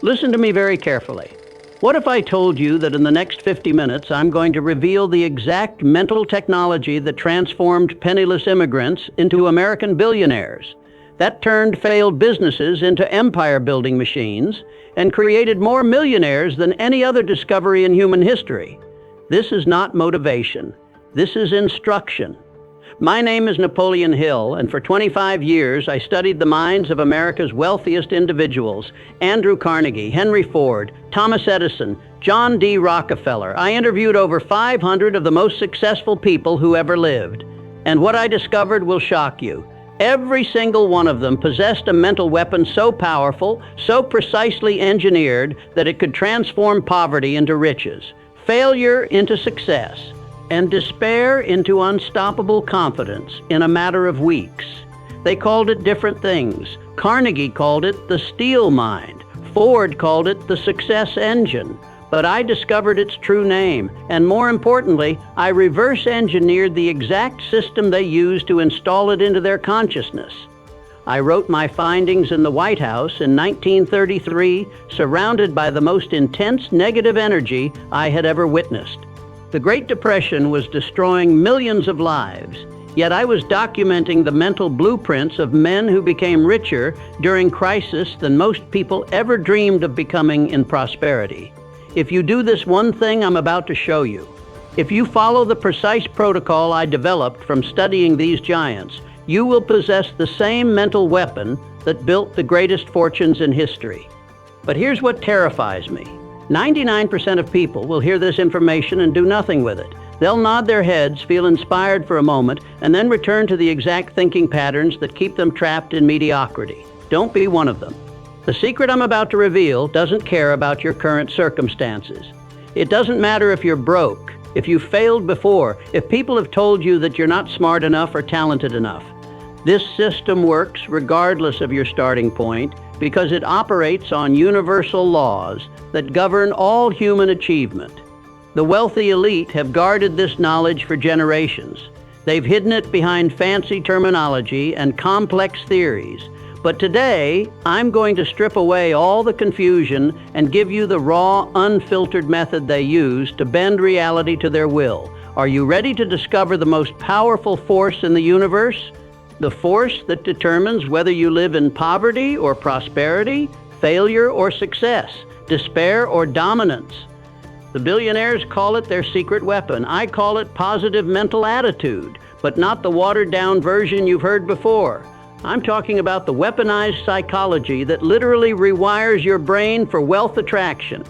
Listen to me very carefully. What if I told you that in the next 50 minutes I'm going to reveal the exact mental technology that transformed penniless immigrants into American billionaires, that turned failed businesses into empire-building machines, and created more millionaires than any other discovery in human history? This is not motivation. This is instruction. My name is Napoleon Hill, and for 25 years I studied the minds of America's wealthiest individuals: Andrew Carnegie, Henry Ford, Thomas Edison, John D. Rockefeller. I interviewed over 500 of the most successful people who ever lived. And what I discovered will shock you. Every single one of them possessed a mental weapon so powerful, so precisely engineered, that it could transform poverty into riches, failure into success, and despair into unstoppable confidence in a matter of weeks. They called it different things. Carnegie called it the steel mind. Ford called it the success engine. But I discovered its true name, and more importantly, I reverse engineered the exact system they used to install it into their consciousness. I wrote my findings in the White House in 1933, surrounded by the most intense negative energy I had ever witnessed. The Great Depression was destroying millions of lives, yet I was documenting the mental blueprints of men who became richer during crisis than most people ever dreamed of becoming in prosperity. If you do this one thing I'm about to show you, if you follow the precise protocol I developed from studying these giants, you will possess the same mental weapon that built the greatest fortunes in history. But here's what terrifies me. 99% of people will hear this information and do nothing with it. They'll nod their heads, feel inspired for a moment, and then return to the exact thinking patterns that keep them trapped in mediocrity. Don't be one of them. The secret I'm about to reveal doesn't care about your current circumstances. It doesn't matter if you're broke, if you failed before, if people have told you that you're not smart enough or talented enough. This system works regardless of your starting point because it operates on universal laws that govern all human achievement. The wealthy elite have guarded this knowledge for generations. They've hidden it behind fancy terminology and complex theories. But today, I'm going to strip away all the confusion and give you the raw, unfiltered method they use to bend reality to their will. Are you ready to discover the most powerful force in the universe? The force that determines whether you live in poverty or prosperity, failure or success, despair or dominance. The billionaires call it their secret weapon. I call it positive mental attitude, but not the watered-down version you've heard before. I'm talking about the weaponized psychology that literally rewires your brain for wealth attraction.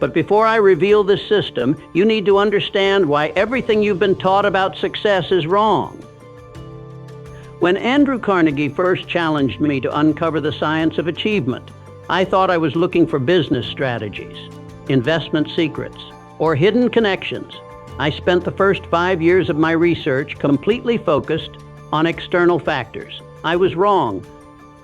But before I reveal this system, you need to understand why everything you've been taught about success is wrong. When Andrew Carnegie first challenged me to uncover the science of achievement, I thought I was looking for business strategies, investment secrets, or hidden connections. I spent the first 5 years of my research completely focused on external factors. I was wrong.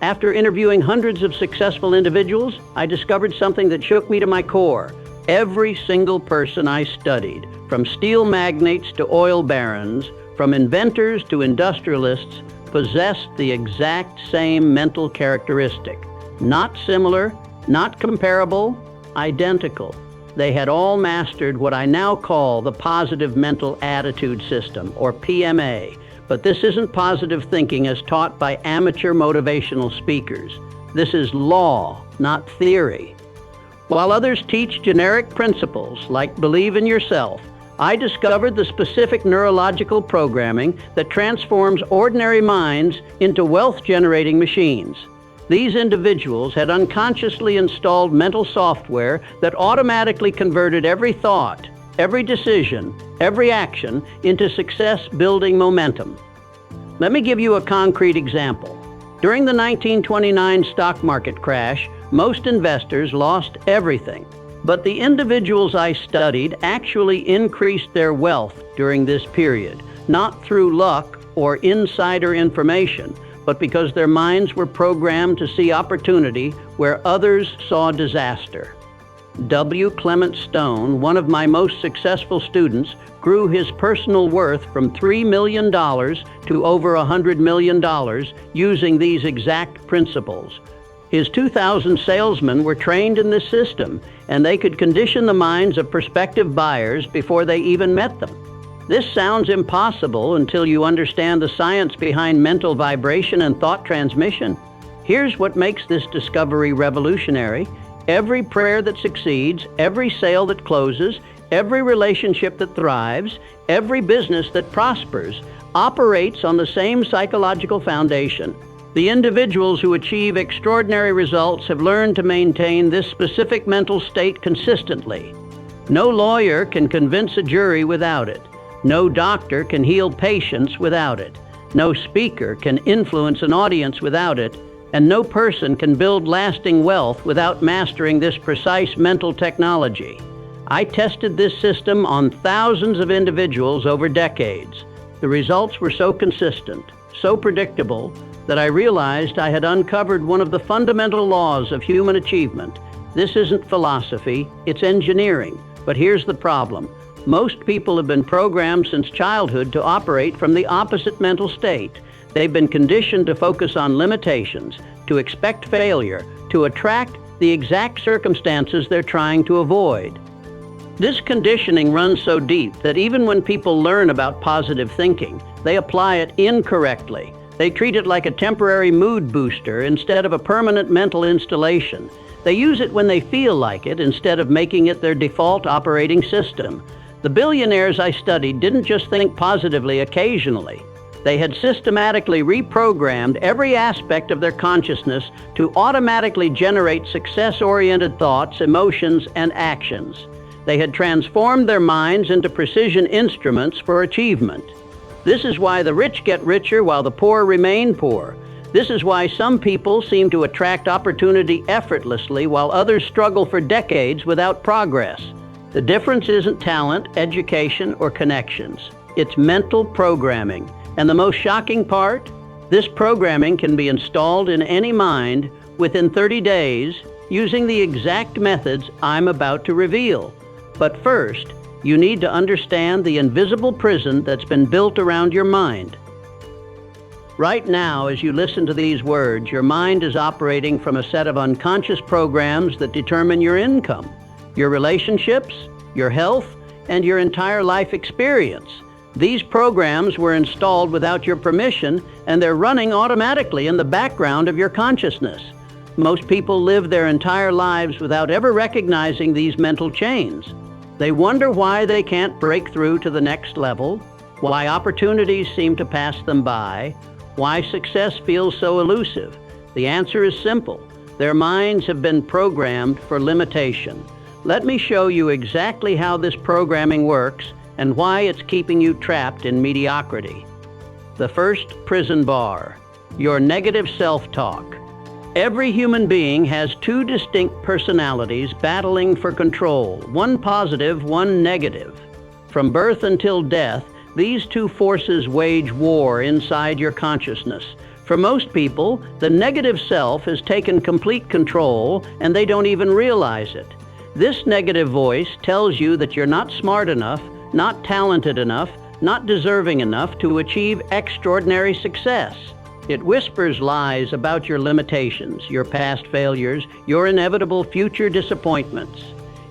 After interviewing hundreds of successful individuals, I discovered something that shook me to my core. Every single person I studied, from steel magnates to oil barons, from inventors to industrialists, possessed the exact same mental characteristic. Not similar, not comparable, identical. They had all mastered what I now call the positive mental attitude system, or P.M.A. But this isn't positive thinking as taught by amateur motivational speakers. This is law, not theory. While others teach generic principles like believe in yourself, I discovered the specific neurological programming that transforms ordinary minds into wealth-generating machines. These individuals had unconsciously installed mental software that automatically converted every thought, every decision, every action into success-building momentum. Let me give you a concrete example. During the 1929 stock market crash, most investors lost everything. But the individuals I studied actually increased their wealth during this period, not through luck or insider information, but because their minds were programmed to see opportunity where others saw disaster. W. Clement Stone, one of my most successful students, grew his personal worth from $3 million to over $100 million using these exact principles. His 2,000 salesmen were trained in this system, and they could condition the minds of prospective buyers before they even met them. This sounds impossible until you understand the science behind mental vibration and thought transmission. Here's what makes this discovery revolutionary. Every prayer that succeeds, every sale that closes, every relationship that thrives, every business that prospers operates on the same psychological foundation. The individuals who achieve extraordinary results have learned to maintain this specific mental state consistently. No lawyer can convince a jury without it. No doctor can heal patients without it. No speaker can influence an audience without it. And no person can build lasting wealth without mastering this precise mental technology. I tested this system on thousands of individuals over decades. The results were so consistent, so predictable, that I realized I had uncovered one of the fundamental laws of human achievement. This isn't philosophy, it's engineering. But here's the problem. Most people have been programmed since childhood to operate from the opposite mental state. They've been conditioned to focus on limitations, to expect failure, to attract the exact circumstances they're trying to avoid. This conditioning runs so deep that even when people learn about positive thinking, they apply it incorrectly. They treat it like a temporary mood booster instead of a permanent mental installation. They use it when they feel like it instead of making it their default operating system. The billionaires I studied didn't just think positively occasionally. They had systematically reprogrammed every aspect of their consciousness to automatically generate success-oriented thoughts, emotions, and actions. They had transformed their minds into precision instruments for achievement. This is why the rich get richer while the poor remain poor. This is why some people seem to attract opportunity effortlessly while others struggle for decades without progress. The difference isn't talent, education, or connections. It's mental programming. And the most shocking part? This programming can be installed in any mind within 30 days using the exact methods I'm about to reveal. But first, you need to understand the invisible prison that's been built around your mind. Right now, as you listen to these words, your mind is operating from a set of unconscious programs that determine your income, your relationships, your health, and your entire life experience. These programs were installed without your permission, and they're running automatically in the background of your consciousness. Most people live their entire lives without ever recognizing these mental chains. They wonder why they can't break through to the next level, why opportunities seem to pass them by, why success feels so elusive. The answer is simple. Their minds have been programmed for limitation. Let me show you exactly how this programming works and why it's keeping you trapped in mediocrity. The first prison bar, your negative self-talk. Every human being has two distinct personalities battling for control, one positive, one negative. From birth until death, these two forces wage war inside your consciousness. For most people, the negative self has taken complete control and they don't even realize it. This negative voice tells you that you're not smart enough, not talented enough, not deserving enough to achieve extraordinary success. It whispers lies about your limitations, your past failures, your inevitable future disappointments.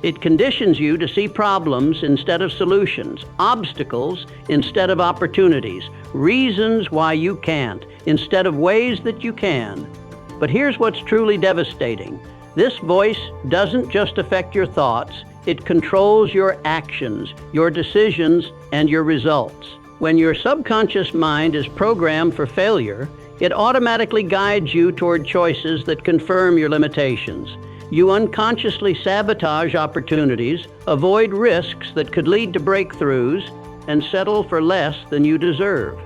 It conditions you to see problems instead of solutions, obstacles instead of opportunities, reasons why you can't instead of ways that you can. But here's what's truly devastating. This voice doesn't just affect your thoughts, it controls your actions, your decisions, and your results. When your subconscious mind is programmed for failure, it automatically guides you toward choices that confirm your limitations. You unconsciously sabotage opportunities, avoid risks that could lead to breakthroughs, and settle for less than you deserve.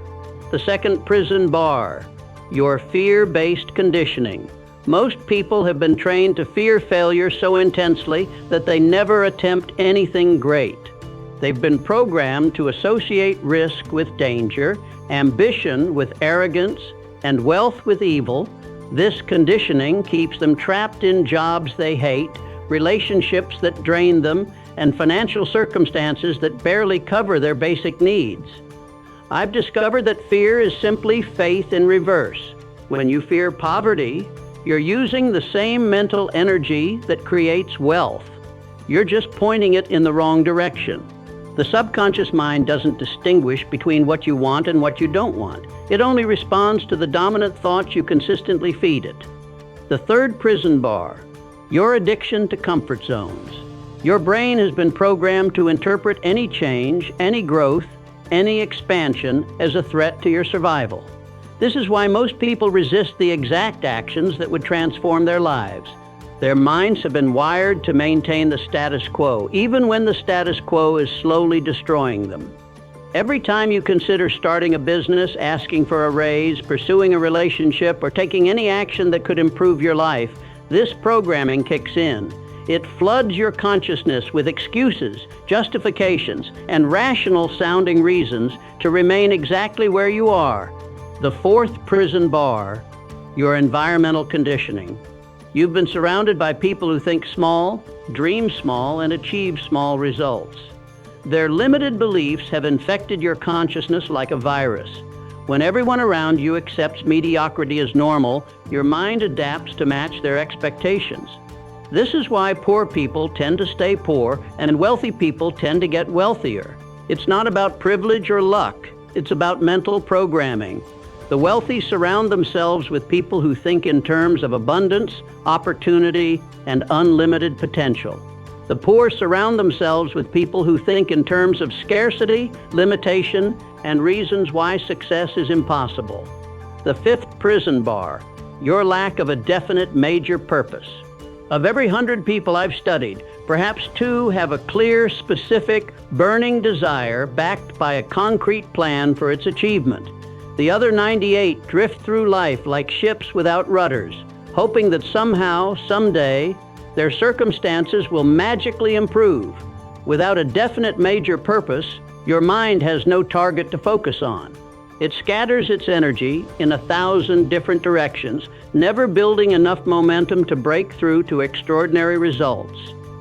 The second prison bar, your fear-based conditioning. Most people have been trained to fear failure so intensely that they never attempt anything great. They've been programmed to associate risk with danger, ambition with arrogance, and wealth with evil. This conditioning keeps them trapped in jobs they hate, relationships that drain them, and financial circumstances that barely cover their basic needs. I've discovered that fear is simply faith in reverse. When you fear poverty, You're using the same mental energy that creates wealth. You're just pointing it in the wrong direction. The subconscious mind doesn't distinguish between what you want and what you don't want. It only responds to the dominant thoughts you consistently feed it. The third prison bar, your addiction to comfort zones. Your brain has been programmed to interpret any change, any growth, any expansion as a threat to your survival. This is why most people resist the exact actions that would transform their lives. Their minds have been wired to maintain the status quo, even when the status quo is slowly destroying them. Every time you consider starting a business, asking for a raise, pursuing a relationship, or taking any action that could improve your life, this programming kicks in. It floods your consciousness with excuses, justifications, and rational-sounding reasons to remain exactly where you are. The fourth prison bar, your environmental conditioning. You've been surrounded by people who think small, dream small, and achieve small results. Their limited beliefs have infected your consciousness like a virus. When everyone around you accepts mediocrity as normal, your mind adapts to match their expectations. This is why poor people tend to stay poor and wealthy people tend to get wealthier. It's not about privilege or luck. It's about mental programming. The wealthy surround themselves with people who think in terms of abundance, opportunity, and unlimited potential. The poor surround themselves with people who think in terms of scarcity, limitation, and reasons why success is impossible. The fifth prison bar, your lack of a definite major purpose. Of every 100 people I've studied, perhaps 2 have a clear, specific, burning desire backed by a concrete plan for its achievement. The other 98 drift through life like ships without rudders, hoping that somehow, someday, their circumstances will magically improve. Without a definite major purpose, your mind has no target to focus on. It scatters its energy in 1,000 different directions, never building enough momentum to break through to extraordinary results.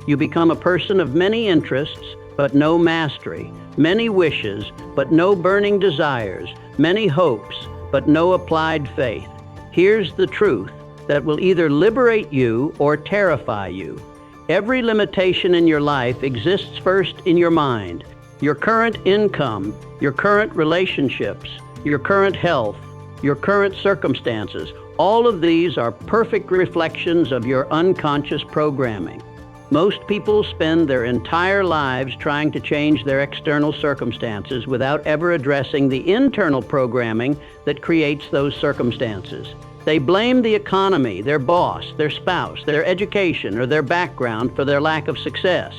You become a person of many interests, but no mastery, many wishes, but no burning desires, many hopes, but no applied faith. Here's the truth that will either liberate you or terrify you. Every limitation in your life exists first in your mind. Your current income, your current relationships, your current health, your current circumstances, all of these are perfect reflections of your unconscious programming. Most people spend their entire lives trying to change their external circumstances without ever addressing the internal programming that creates those circumstances. They blame the economy, their boss, their spouse, their education, or their background for their lack of success.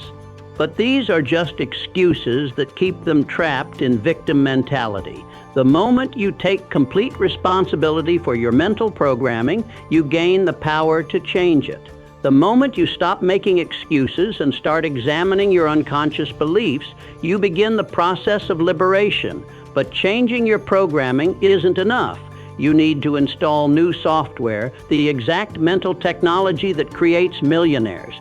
But these are just excuses that keep them trapped in victim mentality. The moment you take complete responsibility for your mental programming, you gain the power to change it. The moment you stop making excuses and start examining your unconscious beliefs, you begin the process of liberation. But changing your programming isn't enough. You need to install new software, the exact mental technology that creates millionaires.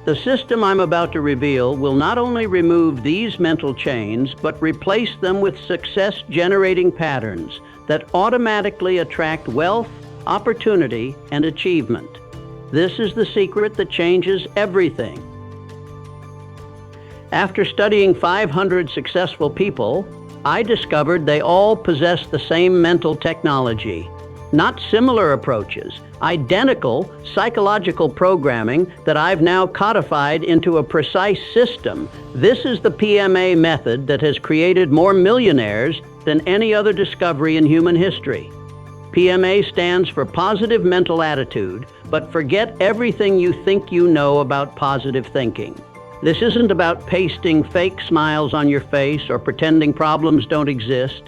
The system I'm about to reveal will not only remove these mental chains, but replace them with success-generating patterns that automatically attract wealth, opportunity, and achievement. This is the secret that changes everything. After studying 500 successful people, I discovered they all possess the same mental technology. Not similar approaches, identical psychological programming that I've now codified into a precise system. This is the P.M.A method that has created more millionaires than any other discovery in human history. P.M.A stands for positive mental attitude, but forget everything you think you know about positive thinking. This isn't about pasting fake smiles on your face or pretending problems don't exist.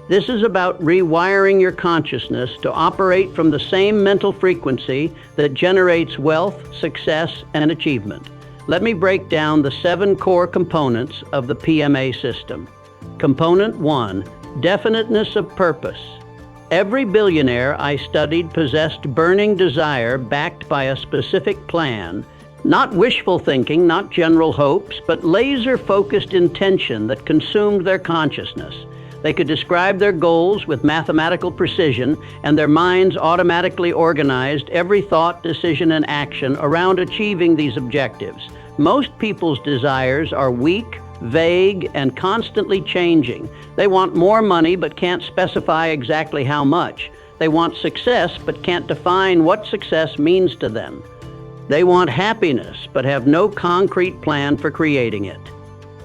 This is about rewiring your consciousness to operate from the same mental frequency that generates wealth, success, and achievement. Let me break down the 7 core components of the P.M.A system. Component 1, definiteness of purpose. Every billionaire I studied possessed burning desire backed by a specific plan. Not wishful thinking, not general hopes, but laser-focused intention that consumed their consciousness. They could describe their goals with mathematical precision, and their minds automatically organized every thought, decision, and action around achieving these objectives. Most people's desires are weak, vague, and constantly changing. They want more money but can't specify exactly how much. They want success but can't define what success means to them. They want happiness but have no concrete plan for creating it.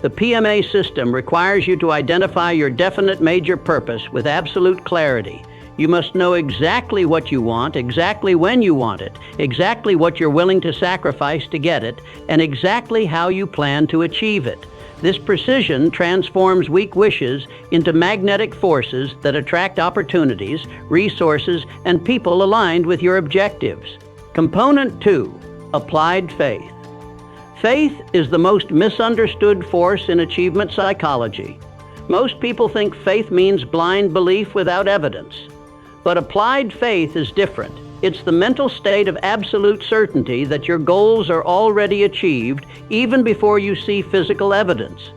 The P.M.A system requires you to identify your definite major purpose with absolute clarity. You must know exactly what you want, exactly when you want it, exactly what you're willing to sacrifice to get it, and exactly how you plan to achieve it. This precision transforms weak wishes into magnetic forces that attract opportunities, resources, and people aligned with your objectives. Component 2, Applied Faith. Faith is the most misunderstood force in achievement psychology. Most people think faith means blind belief without evidence. But applied faith is different. It's the mental state of absolute certainty that your goals are already achieved even before you see physical evidence.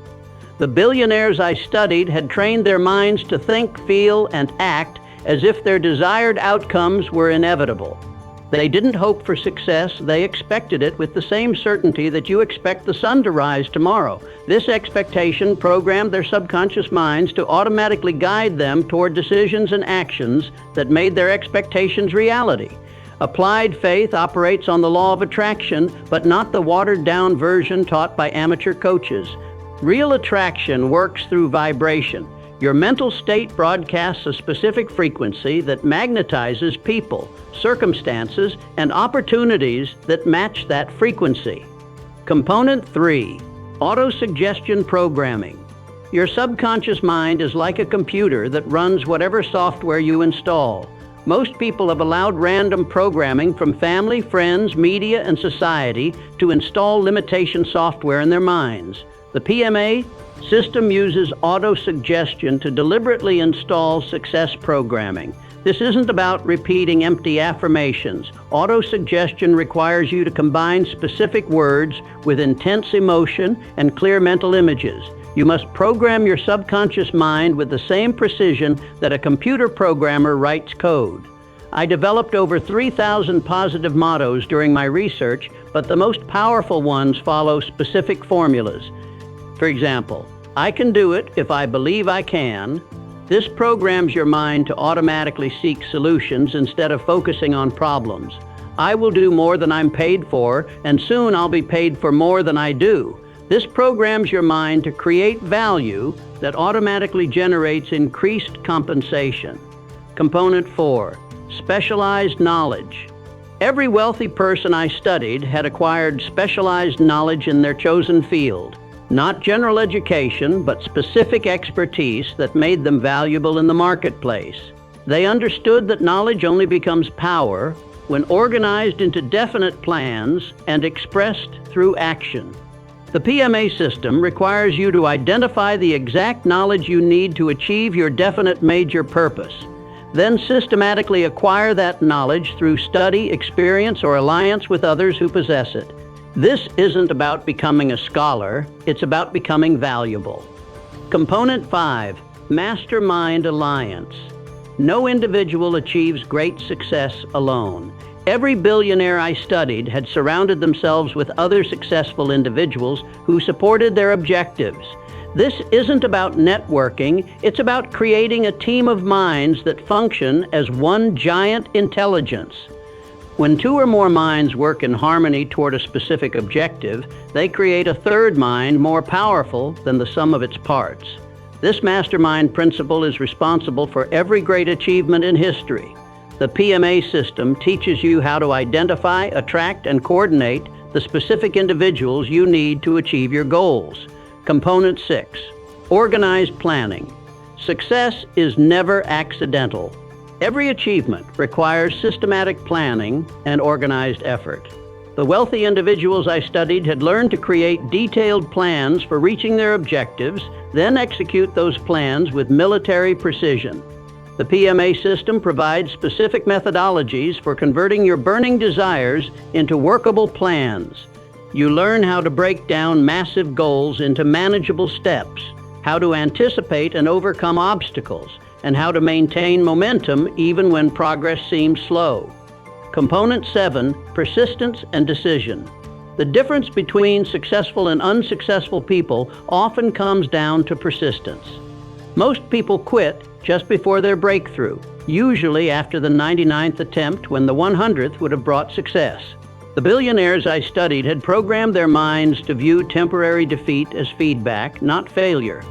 The billionaires I studied had trained their minds to think, feel, and act as if their desired outcomes were inevitable. They didn't hope for success, they expected it with the same certainty that you expect the sun to rise tomorrow. This expectation programmed their subconscious minds to automatically guide them toward decisions and actions that made their expectations reality. Applied faith operates on the law of attraction, but not the watered-down version taught by amateur coaches. Real attraction works through vibration. Your mental state broadcasts a specific frequency that magnetizes people, circumstances, and opportunities that match that frequency. Component 3, Autosuggestion Programming. Your subconscious mind is like a computer that runs whatever software you install. Most people have allowed random programming from family, friends, media, and society to install limitation software in their minds. The P.M.A system uses autosuggestion to deliberately install success programming. This isn't about repeating empty affirmations. Autosuggestion requires you to combine specific words with intense emotion and clear mental images. You must program your subconscious mind with the same precision that a computer programmer writes code. I developed over 3,000 positive mottos during my research, but the most powerful ones follow specific formulas. For example, I can do it if I believe I can. This programs your mind to automatically seek solutions instead of focusing on problems. I will do more than I'm paid for, and soon I'll be paid for more than I do. This programs your mind to create value that automatically generates increased compensation. Component 4, Specialized Knowledge. Every wealthy person I studied had acquired specialized knowledge in their chosen field. Not general education, but specific expertise that made them valuable in the marketplace. They understood that knowledge only becomes power when organized into definite plans and expressed through action. The P.M.A system requires you to identify the exact knowledge you need to achieve your definite major purpose. Then systematically acquire that knowledge through study, experience, or alliance with others who possess it. This isn't about becoming a scholar, it's about becoming valuable. Component 5, Mastermind Alliance. No individual achieves great success alone. Every billionaire I studied had surrounded themselves with other successful individuals who supported their objectives. This isn't about networking, it's about creating a team of minds that function as one giant intelligence. When two or more minds work in harmony toward a specific objective, they create a third mind more powerful than the sum of its parts. This mastermind principle is responsible for every great achievement in history. The P.M.A system teaches you how to identify, attract, and coordinate the specific individuals you need to achieve your goals. Component 6, Organized Planning. Success is never accidental. Every achievement requires systematic planning and organized effort. The wealthy individuals I studied had learned to create detailed plans for reaching their objectives, then execute those plans with military precision. The P.M.A system provides specific methodologies for converting your burning desires into workable plans. You learn how to break down massive goals into manageable steps. how to anticipate and overcome obstacles, and how to maintain momentum even when progress seems slow. Component 7, persistence and decision. The difference between successful and unsuccessful people often comes down to persistence. Most people quit just before their breakthrough, usually after the 99th attempt when the 100th would have brought success. The billionaires I studied had programmed their minds to view temporary defeat as feedback, not failure.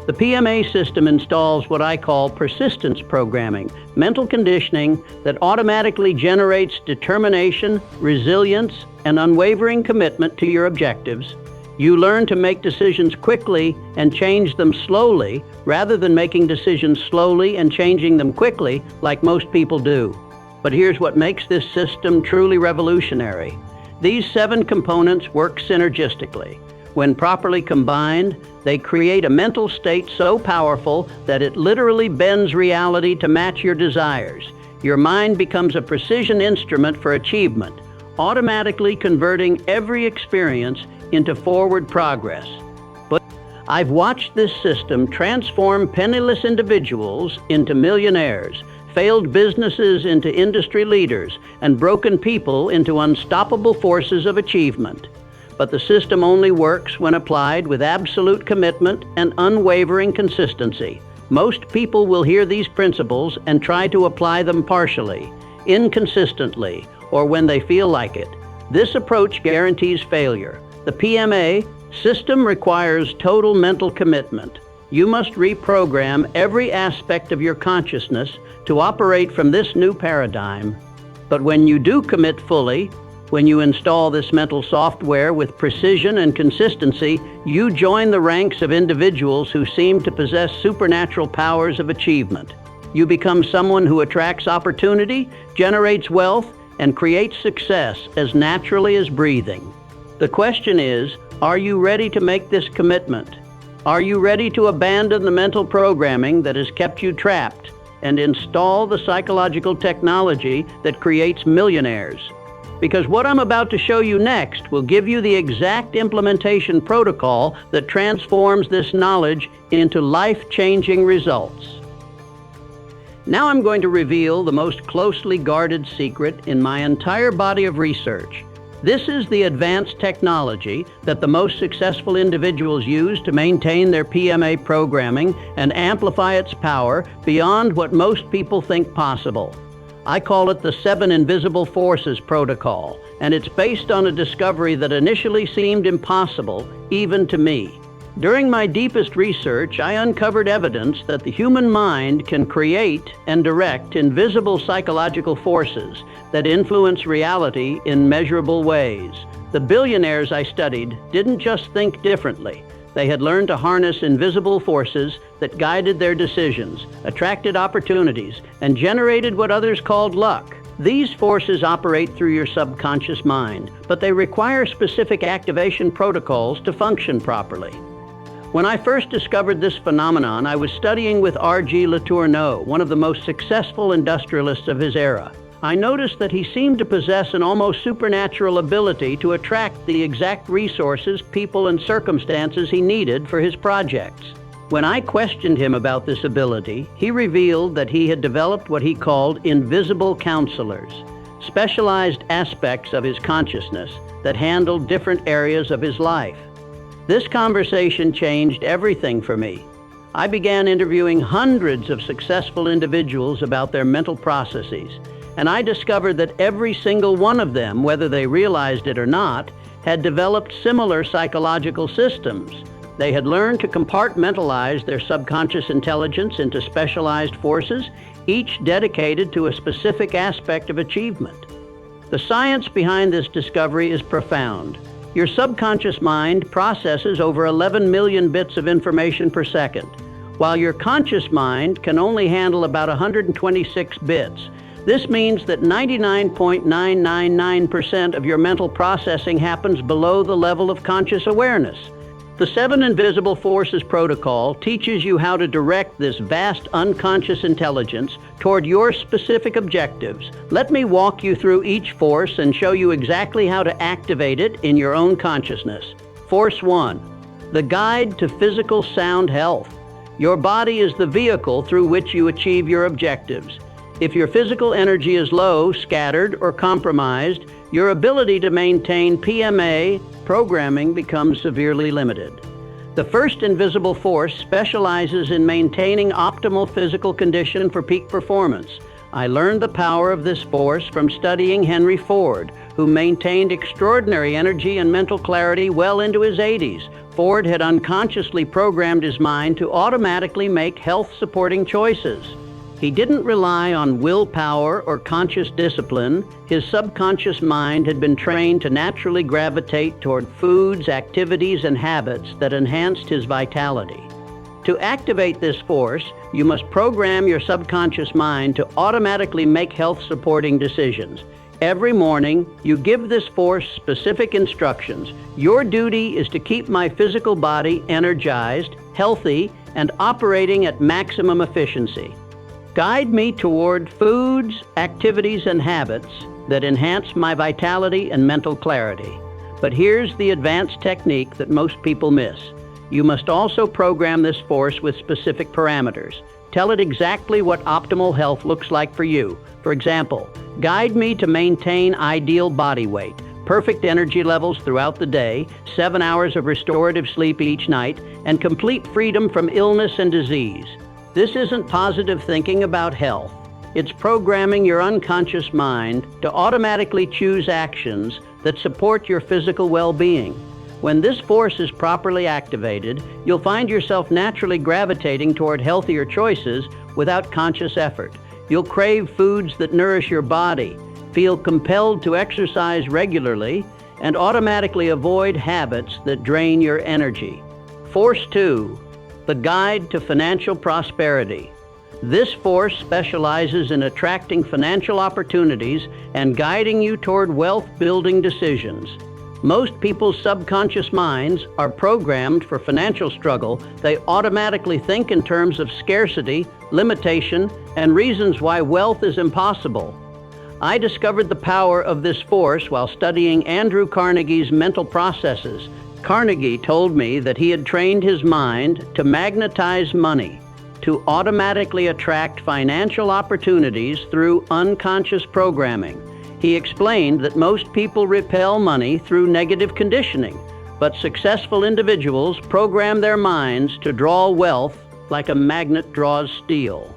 The P.M.A system installs what I call persistence programming, mental conditioning that automatically generates determination, resilience, and unwavering commitment to your objectives. You learn to make decisions quickly and change them slowly, rather than making decisions slowly and changing them quickly like most people do. But here's what makes this system truly revolutionary. These 7 components work synergistically. When properly combined, they create a mental state so powerful that it literally bends reality to match your desires. Your mind becomes a precision instrument for achievement, automatically converting every experience into forward progress. But I've watched this system transform penniless individuals into millionaires, failed businesses into industry leaders, and broken people into unstoppable forces of achievement. But the system only works when applied with absolute commitment and unwavering consistency. Most people will hear these principles and try to apply them partially, inconsistently, or when they feel like it. This approach guarantees failure. The P.M.A system requires total mental commitment. You must reprogram every aspect of your consciousness to operate from this new paradigm. But when you do commit fully, when you install this mental software with precision and consistency, you join the ranks of individuals who seem to possess supernatural powers of achievement. You become someone who attracts opportunity, generates wealth, and creates success as naturally as breathing. The question is, are you ready to make this commitment? Are you ready to abandon the mental programming that has kept you trapped and install the psychological technology that creates millionaires? Because what I'm about to show you next will give you the exact implementation protocol that transforms this knowledge into life-changing results. Now I'm going to reveal the most closely guarded secret in my entire body of research. This is the advanced technology that the most successful individuals use to maintain their P.M.A programming and amplify its power beyond what most people think possible. I call it the 7 Invisible Forces protocol, and it's based on a discovery that initially seemed impossible, even to me. During my deepest research, I uncovered evidence that the human mind can create and direct invisible psychological forces that influence reality in measurable ways. The billionaires I studied didn't just think differently. They had learned to harness invisible forces that guided their decisions, attracted opportunities, and generated what others called luck. These forces operate through your subconscious mind, but they require specific activation protocols to function properly. When I first discovered this phenomenon, I was studying with R.G. Letourneau, one of the most successful industrialists of his era. I noticed that he seemed to possess an almost supernatural ability to attract the exact resources, people, and circumstances he needed for his projects. When I questioned him about this ability, he revealed that he had developed what he called invisible counselors, specialized aspects of his consciousness that handled different areas of his life. This conversation changed everything for me. I began interviewing hundreds of successful individuals about their mental processes, and I discovered that every single one of them, whether they realized it or not, had developed similar psychological systems. They had learned to compartmentalize their subconscious intelligence into specialized forces, each dedicated to a specific aspect of achievement. The science behind this discovery is profound. Your subconscious mind processes over 11 million bits of information per second, while your conscious mind can only handle about 126 bits. This means that 99.999% of your mental processing happens below the level of conscious awareness. The 7 Invisible Forces protocol teaches you how to direct this vast unconscious intelligence toward your specific objectives. Let me walk you through each force and show you exactly how to activate it in your own consciousness. Force 1. The guide to physical sound health. Your body is the vehicle through which you achieve your objectives. If your physical energy is low, scattered, or compromised, your ability to maintain P.M.A. programming becomes severely limited. The first invisible force specializes in maintaining optimal physical condition for peak performance. I learned the power of this force from studying Henry Ford, who maintained extraordinary energy and mental clarity well into his 80s. Ford had unconsciously programmed his mind to automatically make health-supporting choices. He didn't rely on willpower or conscious discipline. His subconscious mind had been trained to naturally gravitate toward foods, activities, and habits that enhanced his vitality. To activate this force, you must program your subconscious mind to automatically make health-supporting decisions. Every morning, you give this force specific instructions. Your duty is to keep my physical body energized, healthy, and operating at maximum efficiency. Guide me toward foods, activities, and habits that enhance my vitality and mental clarity. But here's the advanced technique that most people miss. You must also program this force with specific parameters. Tell it exactly what optimal health looks like for you. For example, guide me to maintain ideal body weight, perfect energy levels throughout the day, 7 hours of restorative sleep each night, and complete freedom from illness and disease. This isn't positive thinking about health. It's programming your unconscious mind to automatically choose actions that support your physical well-being. When this force is properly activated, you'll find yourself naturally gravitating toward healthier choices without conscious effort. You'll crave foods that nourish your body, feel compelled to exercise regularly, and automatically avoid habits that drain your energy. Force 2. The guide to financial prosperity. This force specializes in attracting financial opportunities and guiding you toward wealth-building decisions. Most people's subconscious minds are programmed for financial struggle. They automatically think in terms of scarcity, limitation, and reasons why wealth is impossible. I discovered the power of this force while studying Andrew Carnegie's mental processes. Carnegie told me that he had trained his mind to magnetize money, to automatically attract financial opportunities through unconscious programming. He explained that most people repel money through negative conditioning, but successful individuals program their minds to draw wealth like a magnet draws steel.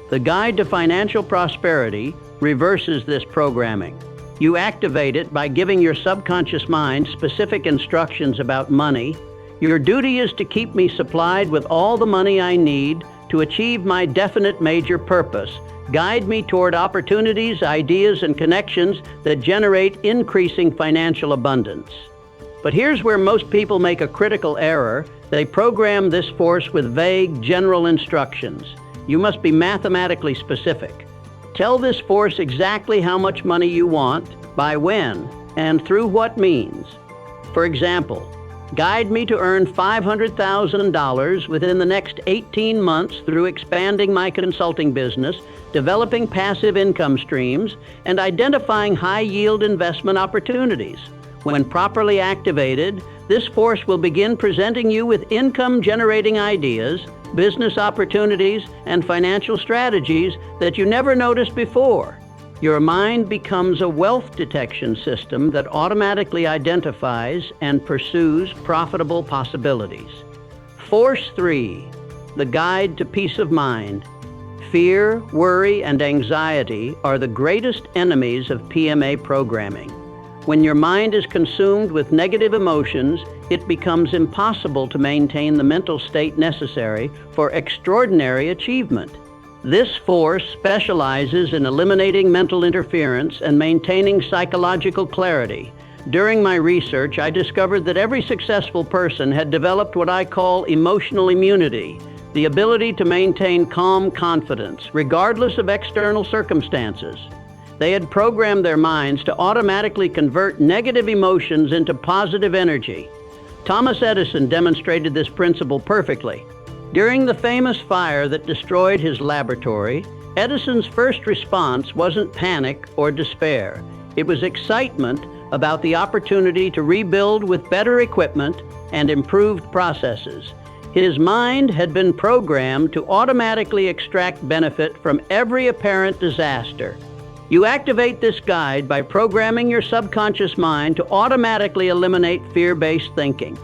The Guide to Financial Prosperity reverses this programming. You activate it by giving your subconscious mind specific instructions about money. Your duty is to keep me supplied with all the money I need to achieve my definite major purpose. Guide me toward opportunities, ideas, and connections that generate increasing financial abundance. But here's where most people make a critical error. They program this force with vague, general instructions. You must be mathematically specific. Tell this force exactly how much money you want, by when, and through what means. For example, guide me to earn $500,000 within the next 18 months through expanding my consulting business, developing passive income streams, and identifying high-yield investment opportunities. When properly activated, this force will begin presenting you with income-generating ideas, business opportunities, and financial strategies that you never noticed before. Your mind becomes a wealth detection system that automatically identifies and pursues profitable possibilities. Force 3. The Guide to Peace of Mind. Fear, worry, and anxiety are the greatest enemies of P.M.A. programming. When your mind is consumed with negative emotions, it becomes impossible to maintain the mental state necessary for extraordinary achievement. This force specializes in eliminating mental interference and maintaining psychological clarity. During my research, I discovered that every successful person had developed what I call emotional immunity, the ability to maintain calm confidence, regardless of external circumstances. They had programmed their minds to automatically convert negative emotions into positive energy. Thomas Edison demonstrated this principle perfectly. During the famous fire that destroyed his laboratory, Edison's first response wasn't panic or despair. It was excitement about the opportunity to rebuild with better equipment and improved processes. His mind had been programmed to automatically extract benefit from every apparent disaster. You activate this guide by programming your subconscious mind to automatically eliminate fear-based thinking.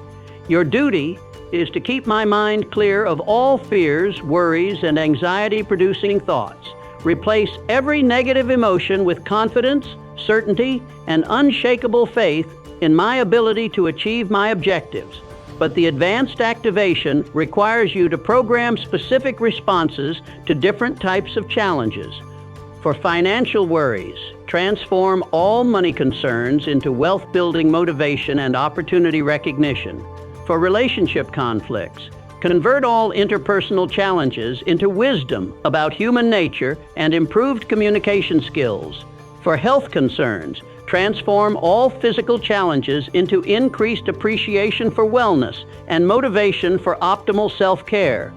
Your duty is to keep my mind clear of all fears, worries, and anxiety-producing thoughts. Replace every negative emotion with confidence, certainty, and unshakable faith in my ability to achieve my objectives. But the advanced activation requires you to program specific responses to different types of challenges. For financial worries, transform all money concerns into wealth-building motivation and opportunity recognition. For relationship conflicts, convert all interpersonal challenges into wisdom about human nature and improved communication skills. For health concerns, transform all physical challenges into increased appreciation for wellness and motivation for optimal self-care.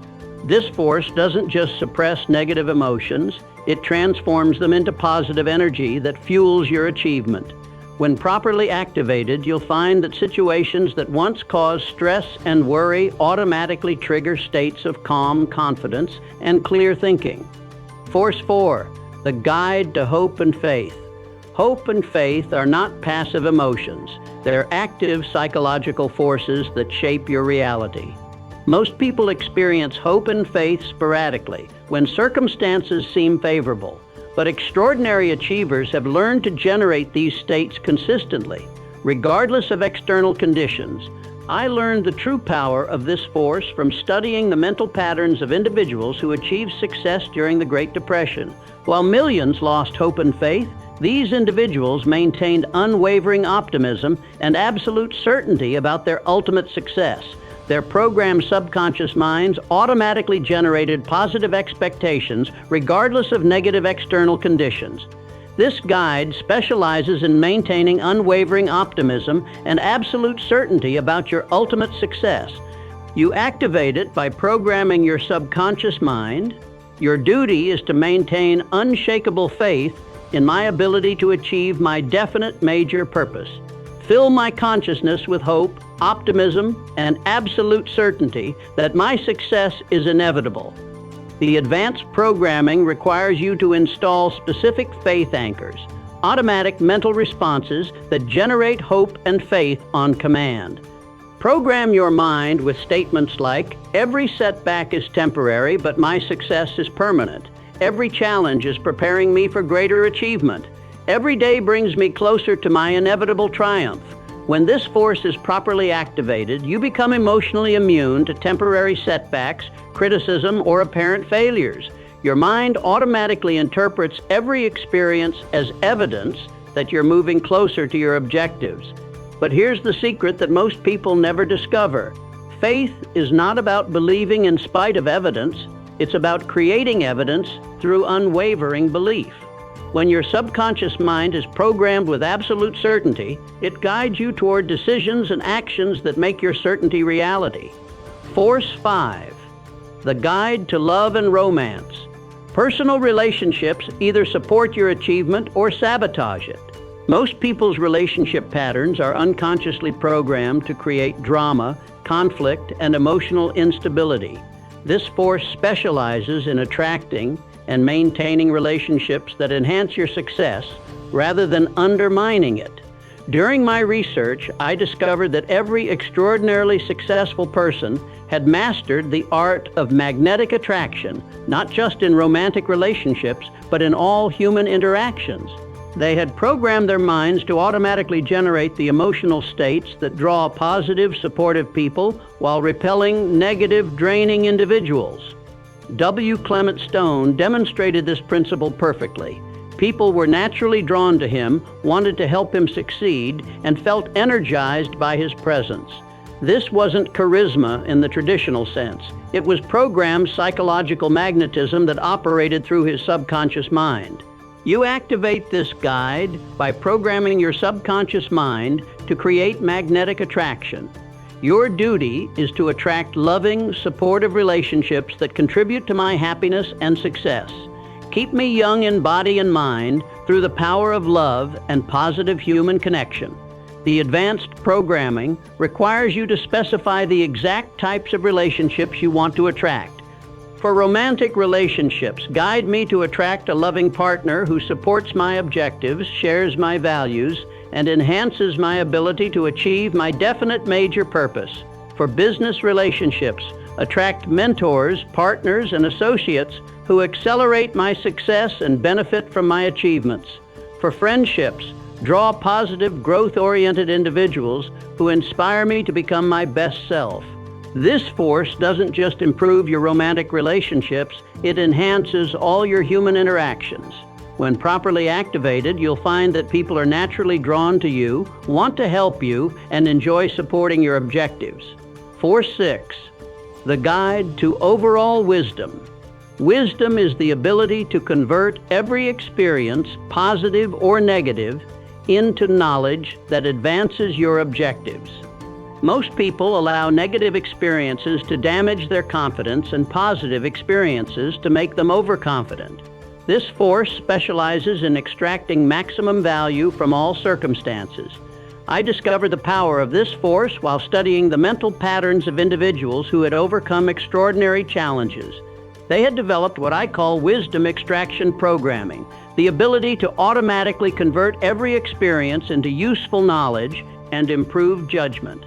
This force doesn't just suppress negative emotions, it transforms them into positive energy that fuels your achievement. When properly activated, you'll find that situations that once caused stress and worry automatically trigger states of calm confidence and clear thinking. Force 4, the guide to hope and faith. Hope and faith are not passive emotions. They're active psychological forces that shape your reality. Most people experience hope and faith sporadically when circumstances seem favorable, but extraordinary achievers have learned to generate these states consistently, regardless of external conditions. I learned the true power of this force from studying the mental patterns of individuals who achieved success during the Great Depression. While millions lost hope and faith, these individuals maintained unwavering optimism and absolute certainty about their ultimate success. Their programmed subconscious minds automatically generated positive expectations regardless of negative external conditions. This guide specializes in maintaining unwavering optimism and absolute certainty about your ultimate success. You activate it by programming your subconscious mind. Your duty is to maintain unshakable faith in my ability to achieve my definite major purpose. Fill my consciousness with hope, optimism, and absolute certainty that my success is inevitable. The advanced programming requires you to install specific faith anchors, automatic mental responses that generate hope and faith on command. Program your mind with statements like, "Every setback is temporary, but my success is permanent. Every challenge is preparing me for greater achievement. Every day brings me closer to my inevitable triumph." When this force is properly activated, you become emotionally immune to temporary setbacks, criticism, or apparent failures. Your mind automatically interprets every experience as evidence that you're moving closer to your objectives. But here's the secret that most people never discover. Faith is not about believing in spite of evidence. It's about creating evidence through unwavering belief. When your subconscious mind is programmed with absolute certainty, it guides you toward decisions and actions that make your certainty reality. Force 5, the guide to love and romance. Personal relationships either support your achievement or sabotage it. Most people's relationship patterns are unconsciously programmed to create drama, conflict, and emotional instability. This force specializes in attracting and maintaining relationships that enhance your success rather than undermining it. During my research, I discovered that every extraordinarily successful person had mastered the art of magnetic attraction, not just in romantic relationships, but in all human interactions. They had programmed their minds to automatically generate the emotional states that draw positive, supportive people while repelling negative, draining individuals. W. Clement Stone demonstrated this principle perfectly. People were naturally drawn to him, wanted to help him succeed, and felt energized by his presence. This wasn't charisma in the traditional sense. It was programmed psychological magnetism that operated through his subconscious mind. You activate this guide by programming your subconscious mind to create magnetic attraction. Your duty is to attract loving, supportive relationships that contribute to my happiness and success. keep me young in body and mind through the power of love and positive human connection. The advanced programming requires you to specify the exact types of relationships you want to attract. For romantic relationships, guide me to attract a loving partner who supports my objectives, shares my values, and enhances my ability to achieve my definite major purpose. For business relationships, attract mentors, partners, and associates who accelerate my success and benefit from my achievements. For friendships, draw positive, growth-oriented individuals who inspire me to become my best self. This force doesn't just improve your romantic relationships, it enhances all your human interactions. When properly activated, you'll find that people are naturally drawn to you, want to help you, and enjoy supporting your objectives. Force 6. The Guide to Overall Wisdom. Wisdom is the ability to convert every experience, positive or negative, into knowledge that advances your objectives. Most people allow negative experiences to damage their confidence and positive experiences to make them overconfident. This force specializes in extracting maximum value from all circumstances. I discovered the power of this force while studying the mental patterns of individuals who had overcome extraordinary challenges. They had developed what I call wisdom extraction programming, the ability to automatically convert every experience into useful knowledge and improved judgment.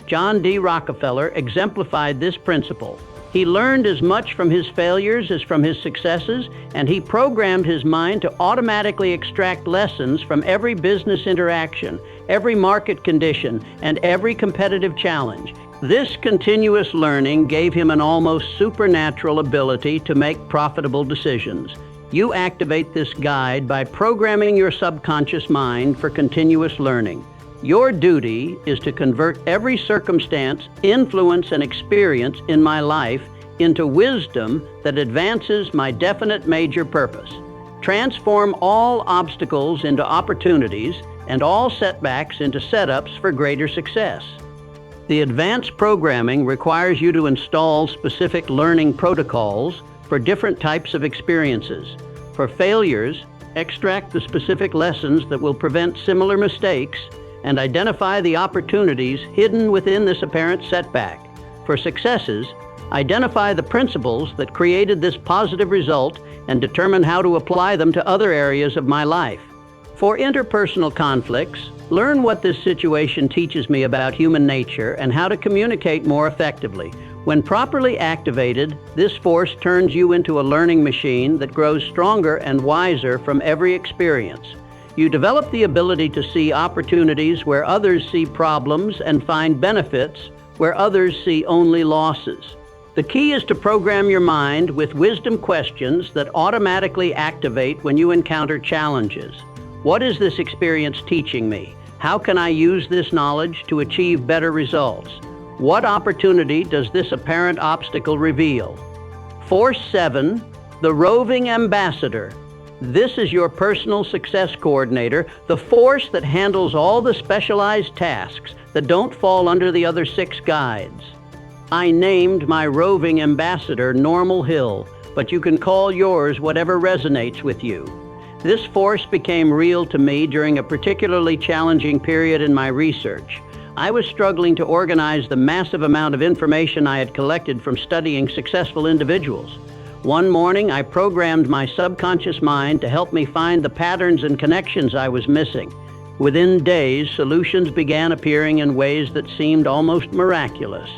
John D. Rockefeller exemplified this principle. He learned as much from his failures as from his successes, and he programmed his mind to automatically extract lessons from every business interaction, every market condition, and every competitive challenge. This continuous learning gave him an almost supernatural ability to make profitable decisions. You activate this guide by programming your subconscious mind for continuous learning. Your duty is to convert every circumstance, influence, and experience in my life into wisdom that advances my definite major purpose. Transform all obstacles into opportunities and all setbacks into setups for greater success. The advanced programming requires you to install specific learning protocols for different types of experiences. For failures, extract the specific lessons that will prevent similar mistakes and identify the opportunities hidden within this apparent setback. For successes, identify the principles that created this positive result and determine how to apply them to other areas of my life. For interpersonal conflicts, learn what this situation teaches me about human nature and how to communicate more effectively. When properly activated, this force turns you into a learning machine that grows stronger and wiser from every experience. You develop the ability to see opportunities where others see problems and find benefits where others see only losses. The key is to program your mind with wisdom questions that automatically activate when you encounter challenges. What is this experience teaching me? How can I use this knowledge to achieve better results? What opportunity does this apparent obstacle reveal? Force 7, the Roving Ambassador. This is your personal success coordinator, the force that handles all the specialized tasks that don't fall under the other 6 guides. I named my roving ambassador Napoleon Hill, but you can call yours whatever resonates with you. This force became real to me during a particularly challenging period in my research. I was struggling to organize the massive amount of information I had collected from studying successful individuals. One morning, I programmed my subconscious mind to help me find the patterns and connections I was missing. Within days, solutions began appearing in ways that seemed almost miraculous.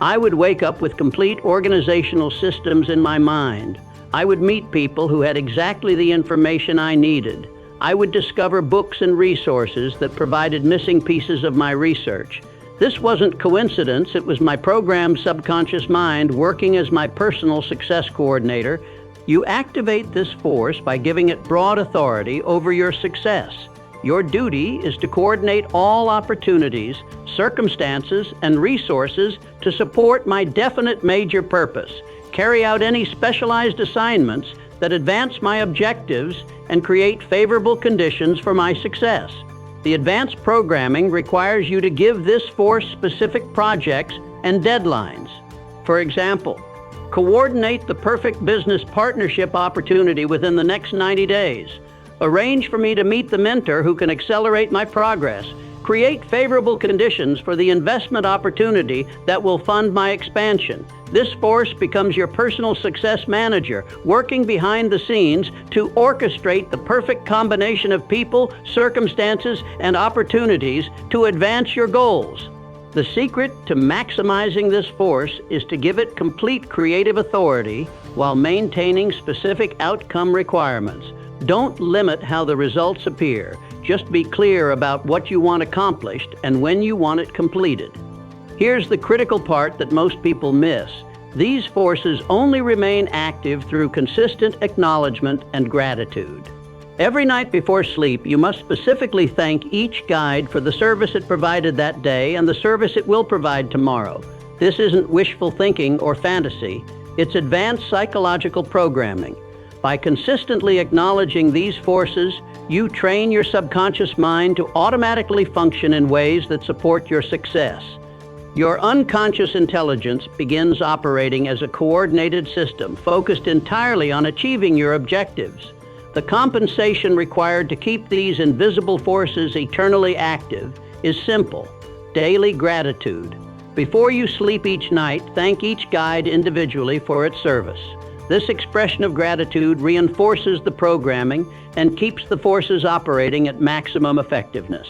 I would wake up with complete organizational systems in my mind. I would meet people who had exactly the information I needed. I would discover books and resources that provided missing pieces of my research. This wasn't coincidence, it was my programmed subconscious mind working as my personal success coordinator. You activate this force by giving it broad authority over your success. Your duty is to coordinate all opportunities, circumstances, and resources to support my definite major purpose, carry out any specialized assignments that advance my objectives, and create favorable conditions for my success. The advanced programming requires you to give this force specific projects and deadlines. For example, Coordinate the perfect business partnership opportunity within the next 90 days. Arrange for me to meet the mentor who can accelerate my progress. Create favorable conditions for the investment opportunity that will fund my expansion. This force becomes your personal success manager, working behind the scenes to orchestrate the perfect combination of people, circumstances, and opportunities to advance your goals. The secret to maximizing this force is to give it complete creative authority while maintaining specific outcome requirements. Don't limit how the results appear. Just be clear about what you want accomplished and when you want it completed. Here's the critical part that most people miss. These forces only remain active through consistent acknowledgement and gratitude. Every night before sleep, you must specifically thank each guide for the service it provided that day and the service it will provide tomorrow. This isn't wishful thinking or fantasy. It's advanced psychological programming. By consistently acknowledging these forces, you train your subconscious mind to automatically function in ways that support your success. Your unconscious intelligence begins operating as a coordinated system focused entirely on achieving your objectives. The compensation required to keep these invisible forces eternally active is simple: daily gratitude. Before you sleep each night, thank each guide individually for its service. This expression of gratitude reinforces the programming and keeps the forces operating at maximum effectiveness.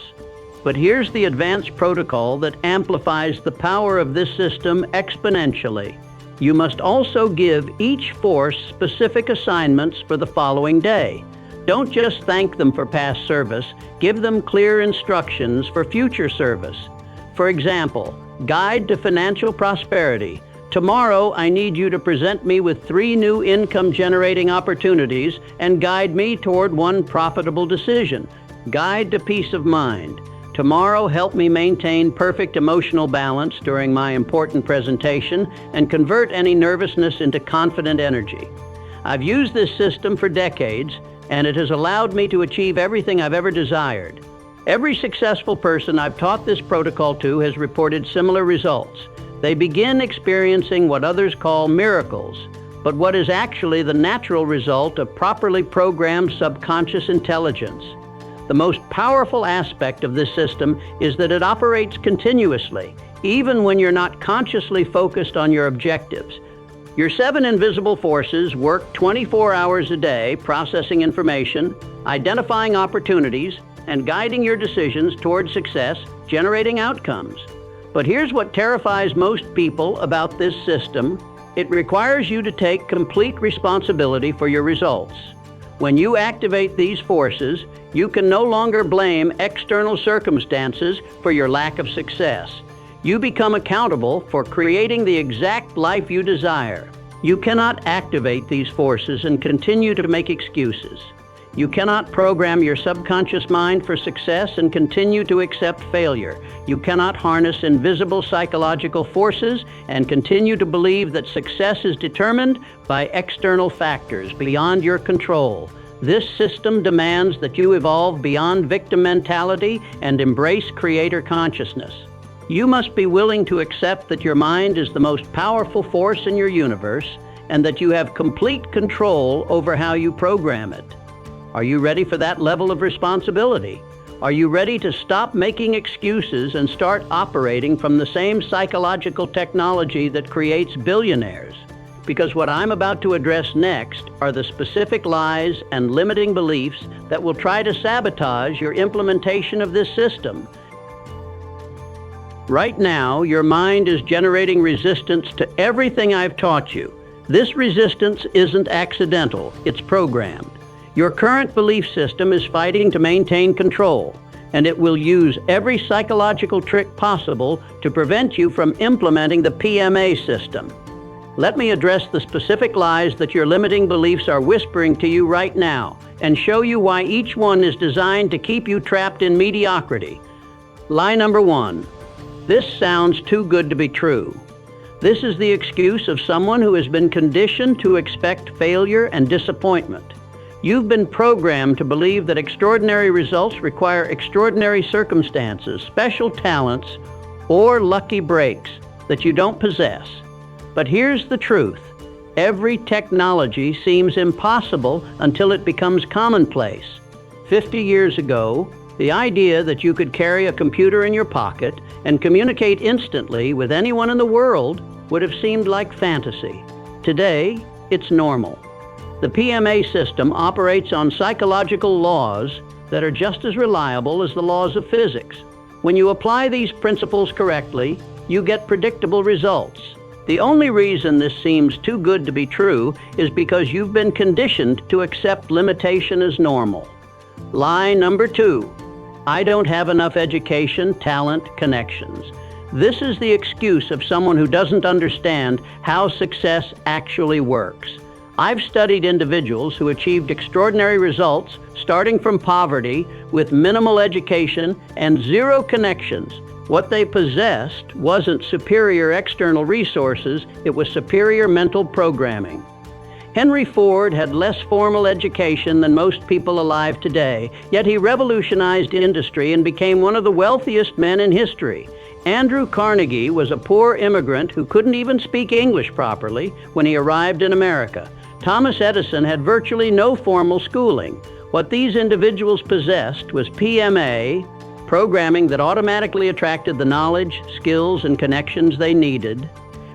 But here's the advanced protocol that amplifies the power of this system exponentially. You must also give each force specific assignments for the following day. Don't just thank them for past service, give them clear instructions for future service. For example, Guide to Financial Prosperity. Tomorrow, I need you to present me with 3 new income-generating opportunities and guide me toward one profitable decision. Guide to Peace of Mind. Tomorrow, help me maintain perfect emotional balance during my important presentation and convert any nervousness into confident energy. I've used this system for decades, and it has allowed me to achieve everything I've ever desired. Every successful person I've taught this protocol to has reported similar results. They begin experiencing what others call miracles, but what is actually the natural result of properly programmed subconscious intelligence. The most powerful aspect of this system is that it operates continuously, even when you're not consciously focused on your objectives. Your 7 invisible forces work 24 hours a day, processing information, identifying opportunities, and guiding your decisions toward success, generating outcomes. But here's what terrifies most people about this system. It requires you to take complete responsibility for your results. When you activate these forces, you can no longer blame external circumstances for your lack of success. You become accountable for creating the exact life you desire. You cannot activate these forces and continue to make excuses. You cannot program your subconscious mind for success and continue to accept failure. You cannot harness invisible psychological forces and continue to believe that success is determined by external factors beyond your control. This system demands that you evolve beyond victim mentality and embrace creator consciousness. You must be willing to accept that your mind is the most powerful force in your universe and that you have complete control over how you program it. Are you ready for that level of responsibility? Are you ready to stop making excuses and start operating from the same psychological technology that creates billionaires? Because what I'm about to address next are the specific lies and limiting beliefs that will try to sabotage your implementation of this system. Right now, your mind is generating resistance to everything I've taught you. This resistance isn't accidental, it's programmed. Your current belief system is fighting to maintain control, and it will use every psychological trick possible to prevent you from implementing the P.M.A. system. Let me address the specific lies that your limiting beliefs are whispering to you right now, and show you why each one is designed to keep you trapped in mediocrity. Lie number 1. This sounds too good to be true. This is the excuse of someone who has been conditioned to expect failure and disappointment. You've been programmed to believe that extraordinary results require extraordinary circumstances, special talents, or lucky breaks that you don't possess. But here's the truth. Every technology seems impossible until it becomes commonplace. 50 years ago, the idea that you could carry a computer in your pocket and communicate instantly with anyone in the world would have seemed like fantasy. Today, it's normal. The P.M.A system operates on psychological laws that are just as reliable as the laws of physics. When you apply these principles correctly, you get predictable results. The only reason this seems too good to be true is because you've been conditioned to accept limitation as normal. Lie number 2. I don't have enough education, talent, connections. This is the excuse of someone who doesn't understand how success actually works. I've studied individuals who achieved extraordinary results starting from poverty with minimal education and zero connections. What they possessed wasn't superior external resources, it was superior mental programming. Henry Ford had less formal education than most people alive today, yet he revolutionized industry and became one of the wealthiest men in history. Andrew Carnegie was a poor immigrant who couldn't even speak English properly when he arrived in America. Thomas Edison had virtually no formal schooling. What these individuals possessed was P.M.A, programming that automatically attracted the knowledge, skills, and connections they needed.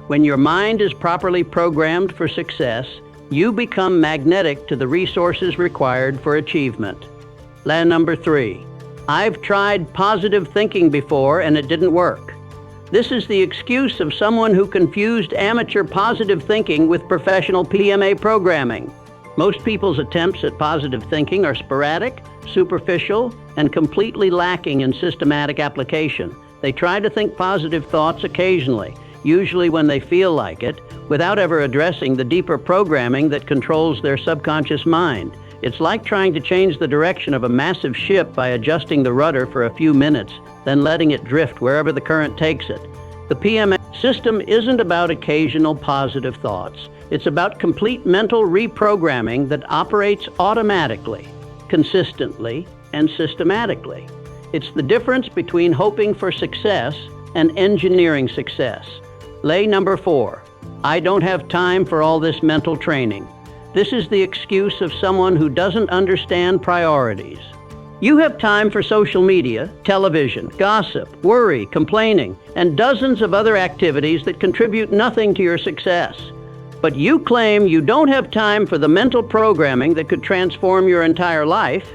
When your mind is properly programmed for success, you become magnetic to the resources required for achievement. Lie number 3. I've tried positive thinking before and it didn't work. This is the excuse of someone who confused amateur positive thinking with professional P.M.A programming. Most people's attempts at positive thinking are sporadic, superficial, and completely lacking in systematic application. They try to think positive thoughts occasionally, usually when they feel like it, without ever addressing the deeper programming that controls their subconscious mind. It's like trying to change the direction of a massive ship by adjusting the rudder for a few minutes, then letting it drift wherever the current takes it. The P.M.A system isn't about occasional positive thoughts. It's about complete mental reprogramming that operates automatically, consistently, and systematically. It's the difference between hoping for success and engineering success. Lay number 4. I don't have time for all this mental training. This is the excuse of someone who doesn't understand priorities. You have time for social media, television, gossip, worry, complaining, and dozens of other activities that contribute nothing to your success. But you claim you don't have time for the mental programming that could transform your entire life.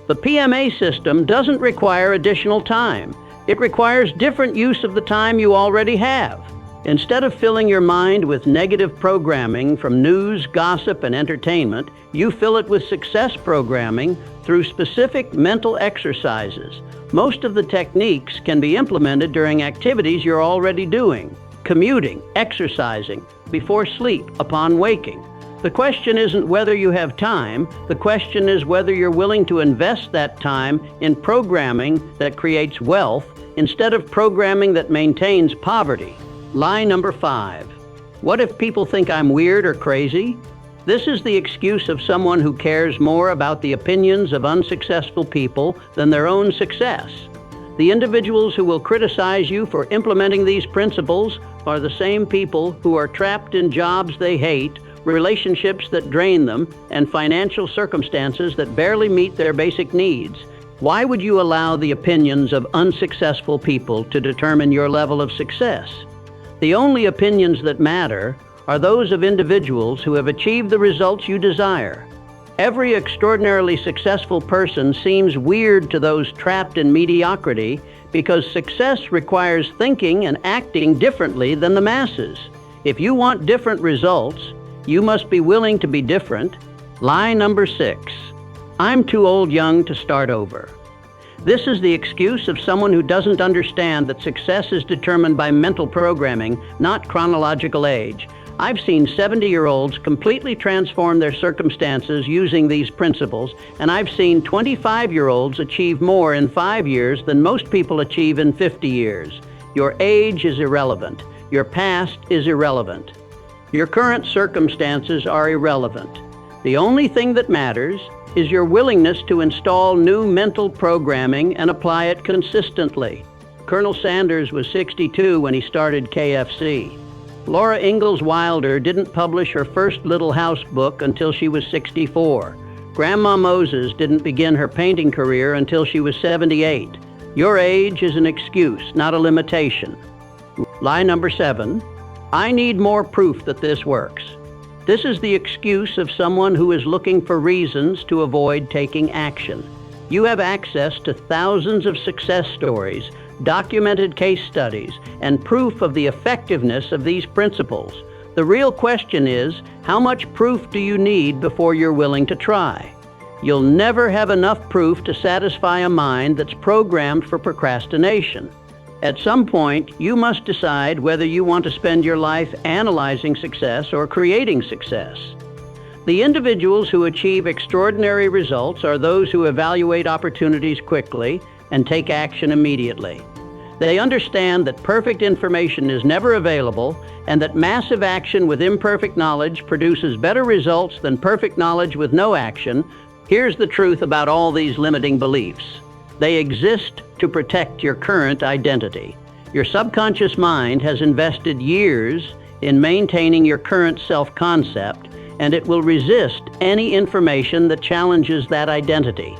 The P.M.A system doesn't require additional time. It requires different use of the time you already have. Instead of filling your mind with negative programming from news, gossip, and entertainment, you fill it with success programming through specific mental exercises. Most of the techniques can be implemented during activities you're already doing: commuting, exercising, before sleep, upon waking. The question isn't whether you have time, the question is whether you're willing to invest that time in programming that creates wealth instead of programming that maintains poverty. Lie number 5. What if people think I'm weird or crazy? This is the excuse of someone who cares more about the opinions of unsuccessful people than their own success. The individuals who will criticize you for implementing these principles are the same people who are trapped in jobs they hate, relationships that drain them, and financial circumstances that barely meet their basic needs. Why would you allow the opinions of unsuccessful people to determine your level of success? The only opinions that matter are those of individuals who have achieved the results you desire. Every extraordinarily successful person seems weird to those trapped in mediocrity because success requires thinking and acting differently than the masses. If you want different results, you must be willing to be different. Lie number 6. I'm too old young to start over. This is the excuse of someone who doesn't understand that success is determined by mental programming, not chronological age. I've seen 70-year-olds completely transform their circumstances using these principles, and I've seen 25-year-olds achieve more in 5 years than most people achieve in 50 years. Your age is irrelevant. Your past is irrelevant. Your current circumstances are irrelevant. The only thing that matters is your willingness to install new mental programming and apply it consistently. Colonel Sanders was 62 when he started KFC. Laura Ingalls Wilder didn't publish her first Little House book until she was 64. Grandma Moses didn't begin her painting career until she was 78. Your age is an excuse, not a limitation. Lie number 7. I need more proof that this works. This is the excuse of someone who is looking for reasons to avoid taking action. You have access to thousands of success stories, documented case studies, and proof of the effectiveness of these principles. The real question is, how much proof do you need before you're willing to try? You'll never have enough proof to satisfy a mind that's programmed for procrastination. At some point, you must decide whether you want to spend your life analyzing success or creating success. The individuals who achieve extraordinary results are those who evaluate opportunities quickly and take action immediately. They understand that perfect information is never available and that massive action with imperfect knowledge produces better results than perfect knowledge with no action. Here's the truth about all these limiting beliefs. They exist to protect your current identity. Your subconscious mind has invested years in maintaining your current self-concept, and it will resist any information that challenges that identity.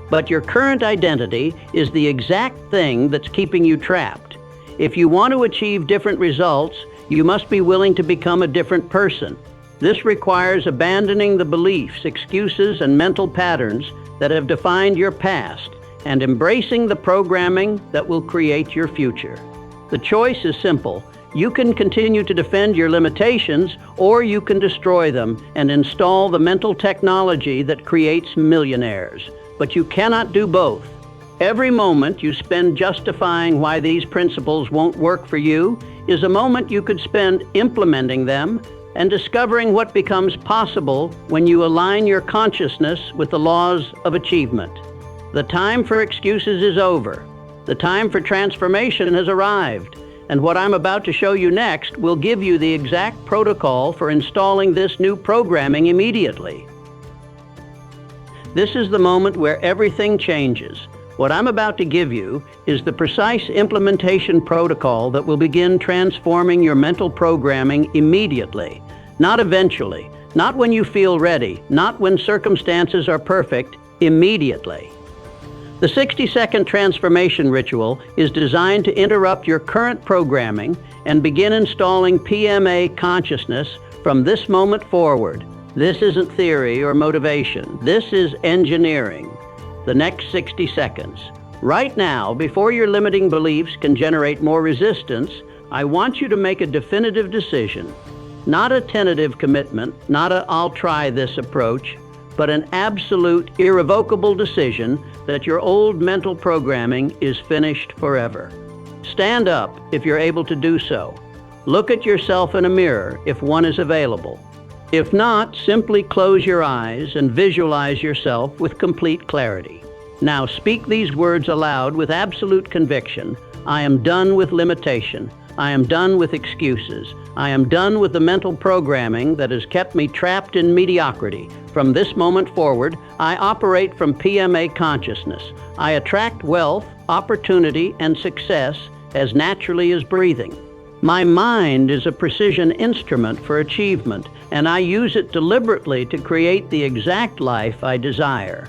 But your current identity is the exact thing that's keeping you trapped. If you want to achieve different results, you must be willing to become a different person. This requires abandoning the beliefs, excuses, and mental patterns that have defined your past and embracing the programming that will create your future. The choice is simple. You can continue to defend your limitations, or you can destroy them and install the mental technology that creates millionaires. But you cannot do both. Every moment you spend justifying why these principles won't work for you is a moment you could spend implementing them and discovering what becomes possible when you align your consciousness with the laws of achievement. The time for excuses is over. The time for transformation has arrived. And what I'm about to show you next will give you the exact protocol for installing this new programming immediately. This is the moment where everything changes. What I'm about to give you is the precise implementation protocol that will begin transforming your mental programming immediately, not eventually, not when you feel ready, not when circumstances are perfect, immediately. The 60-second transformation ritual is designed to interrupt your current programming and begin installing P.M.A. consciousness from this moment forward. This isn't theory or motivation. This is engineering. The next 60 seconds. Right now, before your limiting beliefs can generate more resistance, I want you to make a definitive decision. Not a tentative commitment, not a "I'll try this" approach, but an absolute, irrevocable decision that your old mental programming is finished forever. Stand up if you're able to do so. Look at yourself in a mirror if one is available. If not, simply close your eyes and visualize yourself with complete clarity. Now speak these words aloud with absolute conviction. I am done with limitation. I am done with excuses. I am done with the mental programming that has kept me trapped in mediocrity. From this moment forward, I operate from P.M.A. consciousness. I attract wealth, opportunity, and success as naturally as breathing. My mind is a precision instrument for achievement, and I use it deliberately to create the exact life I desire.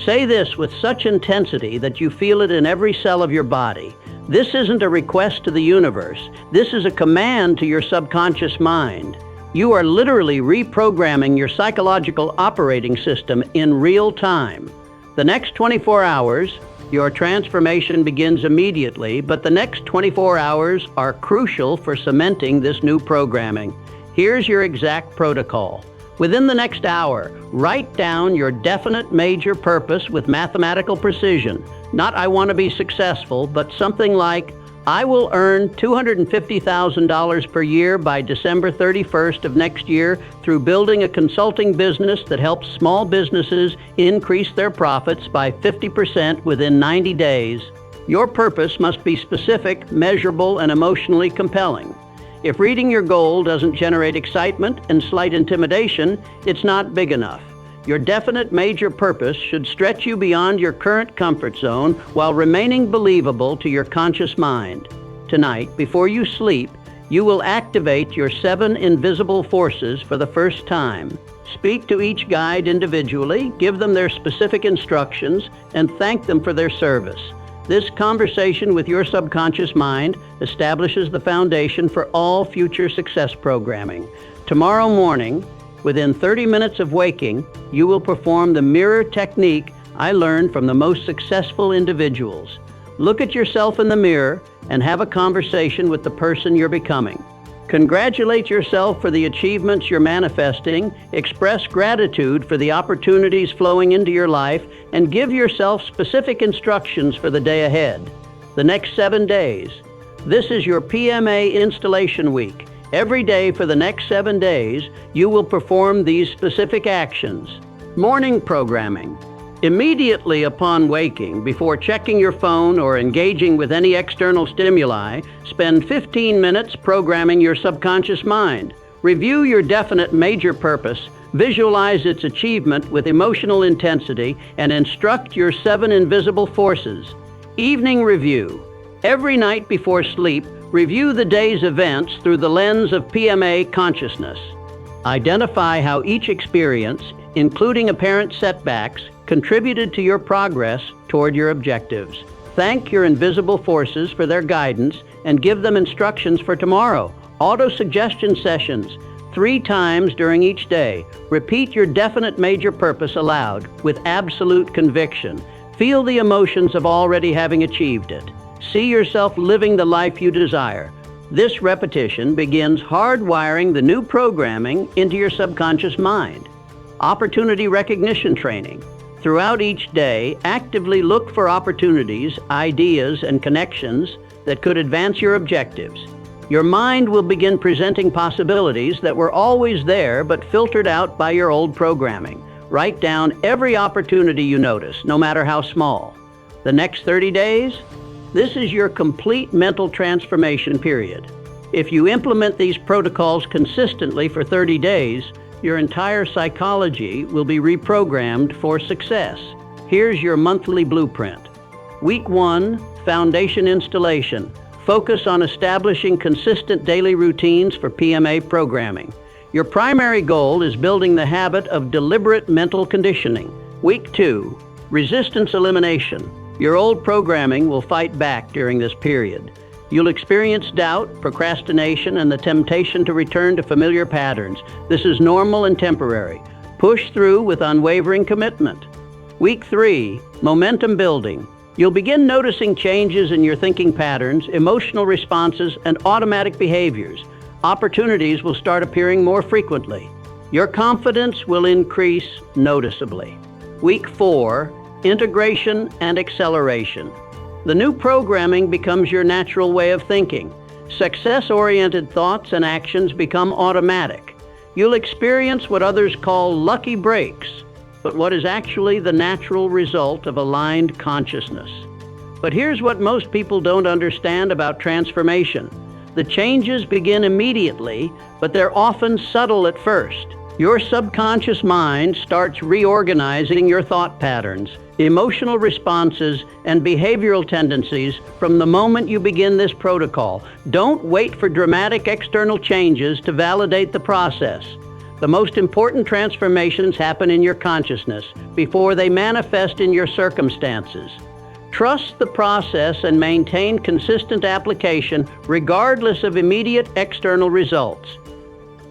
Say this with such intensity that you feel it in every cell of your body. This isn't a request to the universe. This is a command to your subconscious mind. You are literally reprogramming your psychological operating system in real time. The next 24 hours, your transformation begins immediately, but the next 24 hours are crucial for cementing this new programming. Here's your exact protocol. Within the next hour, write down your definite major purpose with mathematical precision. Not "I want to be successful," but something like, "I will earn $250,000 per year by December 31st of next year through building a consulting business that helps small businesses increase their profits by 50% within 90 days. Your purpose must be specific, measurable, and emotionally compelling. If reading your goal doesn't generate excitement and slight intimidation, it's not big enough. Your definite major purpose should stretch you beyond your current comfort zone while remaining believable to your conscious mind. Tonight, before you sleep, You will activate your 7 invisible forces for the first time. Speak to each guide individually, give them their specific instructions, and thank them for their service. This conversation with your subconscious mind establishes the foundation for all future success programming. Tomorrow morning, within 30 minutes of waking, you will perform the mirror technique I learned from the most successful individuals. Look at yourself in the mirror and have a conversation with the person you're becoming. Congratulate yourself for the achievements you're manifesting, express gratitude for the opportunities flowing into your life, and give yourself specific instructions for the day ahead. The next 7 days. This is your P.M.A. installation week. Every day for the next 7 days, you will perform these specific actions. Morning programming. Immediately upon waking, before checking your phone or engaging with any external stimuli, spend 15 minutes programming your subconscious mind. Review your definite major purpose, visualize its achievement with emotional intensity, and instruct your 7 invisible forces. Evening review. Every night before sleep, review the day's events through the lens of P.M.A. consciousness. Identify how each experience, including apparent setbacks, contributed to your progress toward your objectives. Thank your invisible forces for their guidance and give them instructions for tomorrow. Auto-suggestion sessions 3 times during each day. Repeat your definite major purpose aloud with absolute conviction. Feel the emotions of already having achieved it. See yourself living the life you desire. This repetition begins hardwiring the new programming into your subconscious mind. Opportunity recognition training. Throughout each day, actively look for opportunities, ideas, and connections that could advance your objectives. Your mind will begin presenting possibilities that were always there but filtered out by your old programming. Write down every opportunity you notice, no matter how small. The next 30 days? This is your complete mental transformation period. If you implement these protocols consistently for 30 days, your entire psychology will be reprogrammed for success. Here's your monthly blueprint. Week 1, Foundation Installation. Focus on establishing consistent daily routines for P.M.A. programming. Your primary goal is building the habit of deliberate mental conditioning. Week 2, Resistance Elimination. Your old programming will fight back during this period. You'll experience doubt, procrastination, and the temptation to return to familiar patterns. This is normal and temporary. Push through with unwavering commitment. Week 3, Momentum Building. You'll begin noticing changes in your thinking patterns, emotional responses, and automatic behaviors. Opportunities will start appearing more frequently. Your confidence will increase noticeably. Week 4, Integration and Acceleration. The new programming becomes your natural way of thinking. Success-oriented thoughts and actions become automatic. You'll experience what others call lucky breaks, but what is actually the natural result of aligned consciousness. But here's what most people don't understand about transformation. The changes begin immediately, but they're often subtle at first. Your subconscious mind starts reorganizing your thought patterns, emotional responses, and behavioral tendencies from the moment you begin this protocol. Don't wait for dramatic external changes to validate the process. The most important transformations happen in your consciousness before they manifest in your circumstances. Trust the process and maintain consistent application regardless of immediate external results.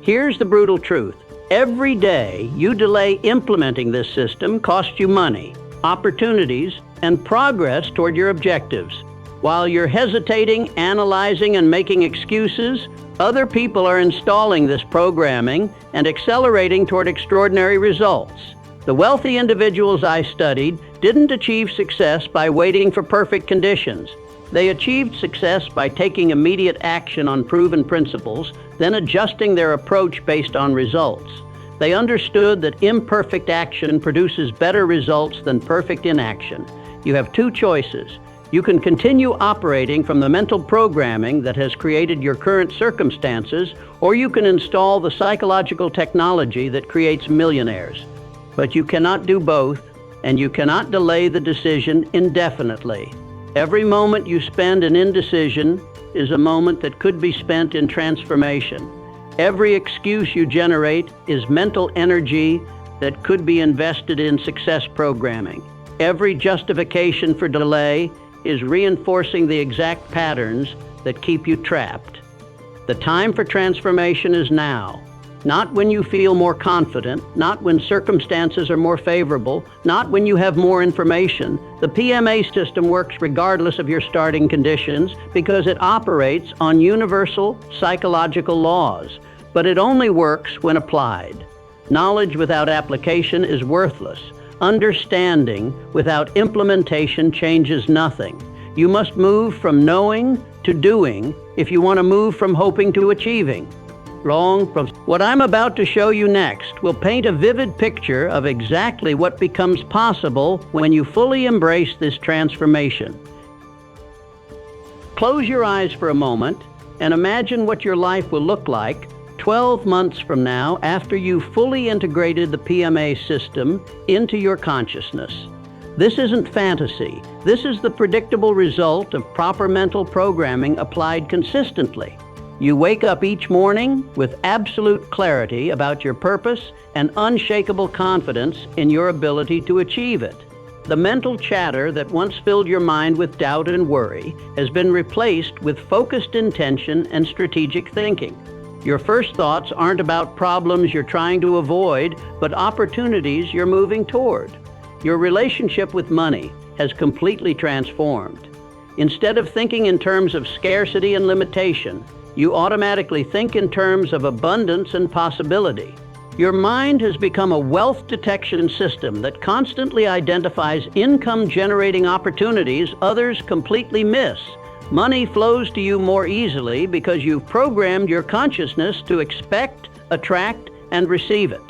Here's the brutal truth. Every day you delay implementing this system costs you money, opportunities, and progress toward your objectives. While you're hesitating, analyzing, and making excuses, other people are installing this programming and accelerating toward extraordinary results. The wealthy individuals I studied didn't achieve success by waiting for perfect conditions. They achieved success by taking immediate action on proven principles, then adjusting their approach based on results. They understood that imperfect action produces better results than perfect inaction. You have 2 choices. You can continue operating from the mental programming that has created your current circumstances, or you can install the psychological technology that creates millionaires. But you cannot do both, and you cannot delay the decision indefinitely. Every moment you spend in indecision is a moment that could be spent in transformation. Every excuse you generate is mental energy that could be invested in success programming. Every justification for delay is reinforcing the exact patterns that keep you trapped. The time for transformation is now. Not when you feel more confident, not when circumstances are more favorable, not when you have more information. The P.M.A system works regardless of your starting conditions because it operates on universal psychological laws, but it only works when applied. Knowledge without application is worthless. Understanding without implementation changes nothing. You must move from knowing to doing if you want to move from hoping to achieving. What I'm about to show you next will paint a vivid picture of exactly what becomes possible when you fully embrace this transformation. Close your eyes for a moment and imagine what your life will look like 12 months from now after you've fully integrated the P.M.A system into your consciousness. This isn't fantasy. This is the predictable result of proper mental programming applied consistently. You wake up each morning with absolute clarity about your purpose and unshakable confidence in your ability to achieve it. The mental chatter that once filled your mind with doubt and worry has been replaced with focused intention and strategic thinking. Your first thoughts aren't about problems you're trying to avoid, but opportunities you're moving toward. Your relationship with money has completely transformed. Instead of thinking in terms of scarcity and limitation, you automatically think in terms of abundance and possibility. Your mind has become a wealth detection system that constantly identifies income-generating opportunities others completely miss. Money flows to you more easily because you've programmed your consciousness to expect, attract, and receive it.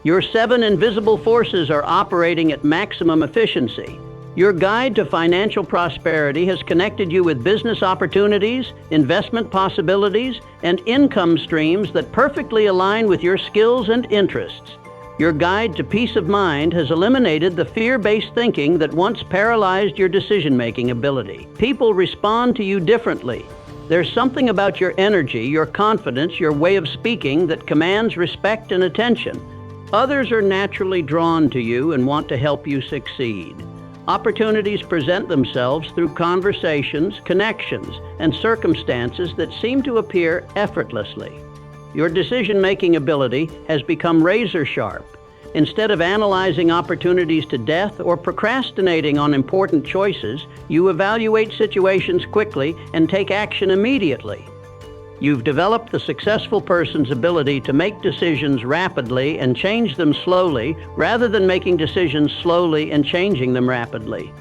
Your 7 invisible forces are operating at maximum efficiency. Your guide to financial prosperity has connected you with business opportunities, investment possibilities, and income streams that perfectly align with your skills and interests. Your guide to peace of mind has eliminated the fear-based thinking that once paralyzed your decision-making ability. People respond to you differently. There's something about your energy, your confidence, your way of speaking that commands respect and attention. Others are naturally drawn to you and want to help you succeed. Opportunities present themselves through conversations, connections, and circumstances that seem to appear effortlessly. Your decision-making ability has become razor-sharp. Instead of analyzing opportunities to death or procrastinating on important choices, you evaluate situations quickly and take action immediately. You've developed the successful person's ability to make decisions rapidly and change them slowly, rather than making decisions slowly and changing them rapidly.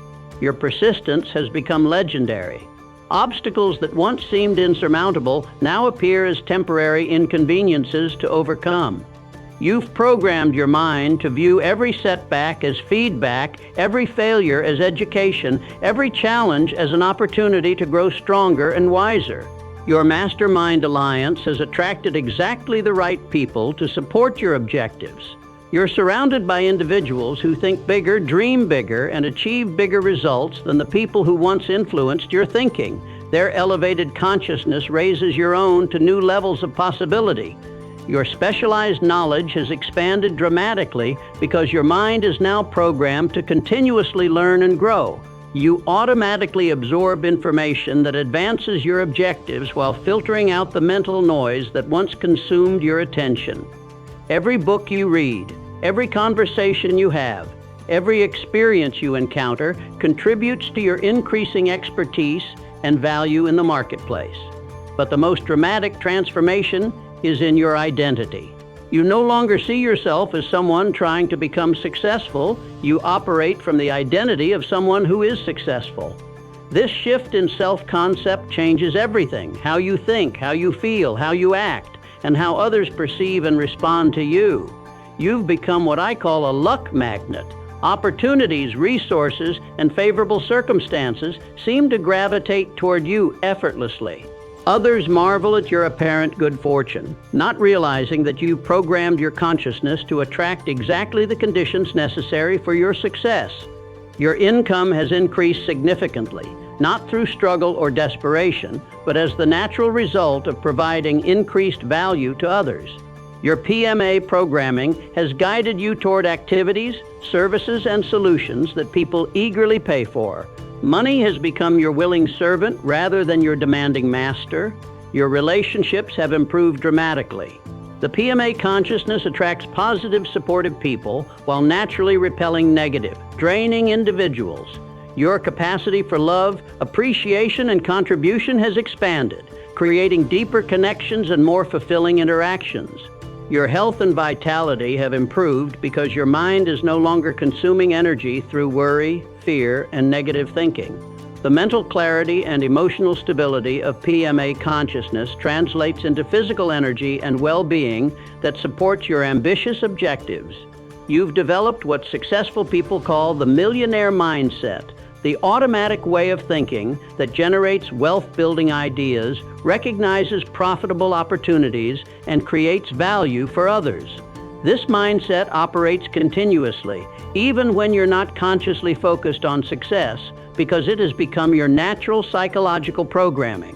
Your persistence has become legendary. Obstacles that once seemed insurmountable now appear as temporary inconveniences to overcome. You've programmed your mind to view every setback as feedback, every failure as education, every challenge as an opportunity to grow stronger and wiser. Your Mastermind alliance has attracted exactly the right people to support your objectives. You're surrounded by individuals who think bigger, dream bigger, and achieve bigger results than the people who once influenced your thinking. Their elevated consciousness raises your own to new levels of possibility. Your specialized knowledge has expanded dramatically because your mind is now programmed to continuously learn and grow. You automatically absorb information that advances your objectives while filtering out the mental noise that once consumed your attention. Every book you read, every conversation you have, every experience you encounter contributes to your increasing expertise and value in the marketplace. But the most dramatic transformation is in your identity. You no longer see yourself as someone trying to become successful. You operate from the identity of someone who is successful. This shift in self-concept changes everything: how you think, how you feel, how you act, and how others perceive and respond to you. You've become what I call a luck magnet. Opportunities, resources, and favorable circumstances seem to gravitate toward you effortlessly. Others marvel at your apparent good fortune, not realizing that you've programmed your consciousness to attract exactly the conditions necessary for your success. Your income has increased significantly. not through struggle or desperation, but as the natural result of providing increased value to others. Your P.M.A. programming has guided you toward activities, services, and solutions that people eagerly pay for. Money has become your willing servant rather than your demanding master. Your relationships have improved dramatically. The P.M.A. consciousness attracts positive, supportive people while naturally repelling negative, draining individuals. Your capacity for love, appreciation, and contribution has expanded, creating deeper connections and more fulfilling interactions. Your health and vitality have improved because your mind is no longer consuming energy through worry, fear, and negative thinking. The mental clarity and emotional stability of P.M.A. consciousness translates into physical energy and well-being that supports your ambitious objectives. You've developed what successful people call the millionaire mindset, the automatic way of thinking that generates wealth-building ideas, recognizes profitable opportunities, and creates value for others. This mindset operates continuously, even when you're not consciously focused on success, because it has become your natural psychological programming.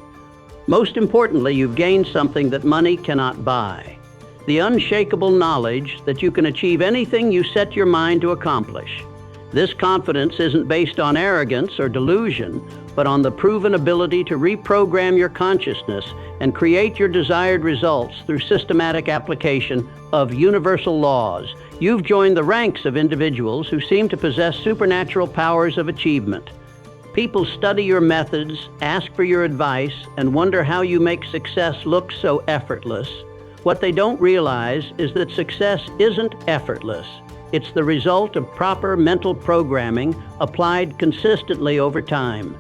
Most importantly, you've gained something that money cannot buy: the unshakable knowledge that you can achieve anything you set your mind to accomplish. This confidence isn't based on arrogance or delusion, but on the proven ability to reprogram your consciousness and create your desired results through systematic application of universal laws. You've joined the ranks of individuals who seem to possess supernatural powers of achievement. People study your methods, ask for your advice, and wonder how you make success look so effortless. What they don't realize is that success isn't effortless. It's the result of proper mental programming applied consistently over time.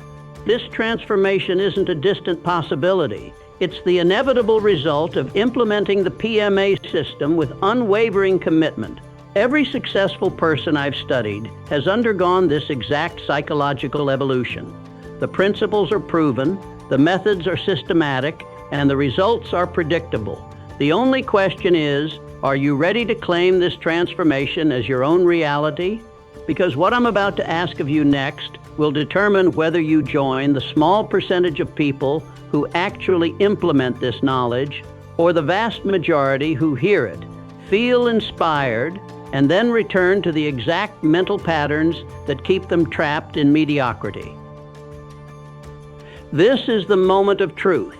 This transformation isn't a distant possibility. It's the inevitable result of implementing the P.M.A. system with unwavering commitment. Every successful person I've studied has undergone this exact psychological evolution. The principles are proven, the methods are systematic, and the results are predictable. The only question is, are you ready to claim this transformation as your own reality? Because what I'm about to ask of you next will determine whether you join the small percentage of people who actually implement this knowledge, or the vast majority who hear it, feel inspired, and then return to the exact mental patterns that keep them trapped in mediocrity. This is the moment of truth.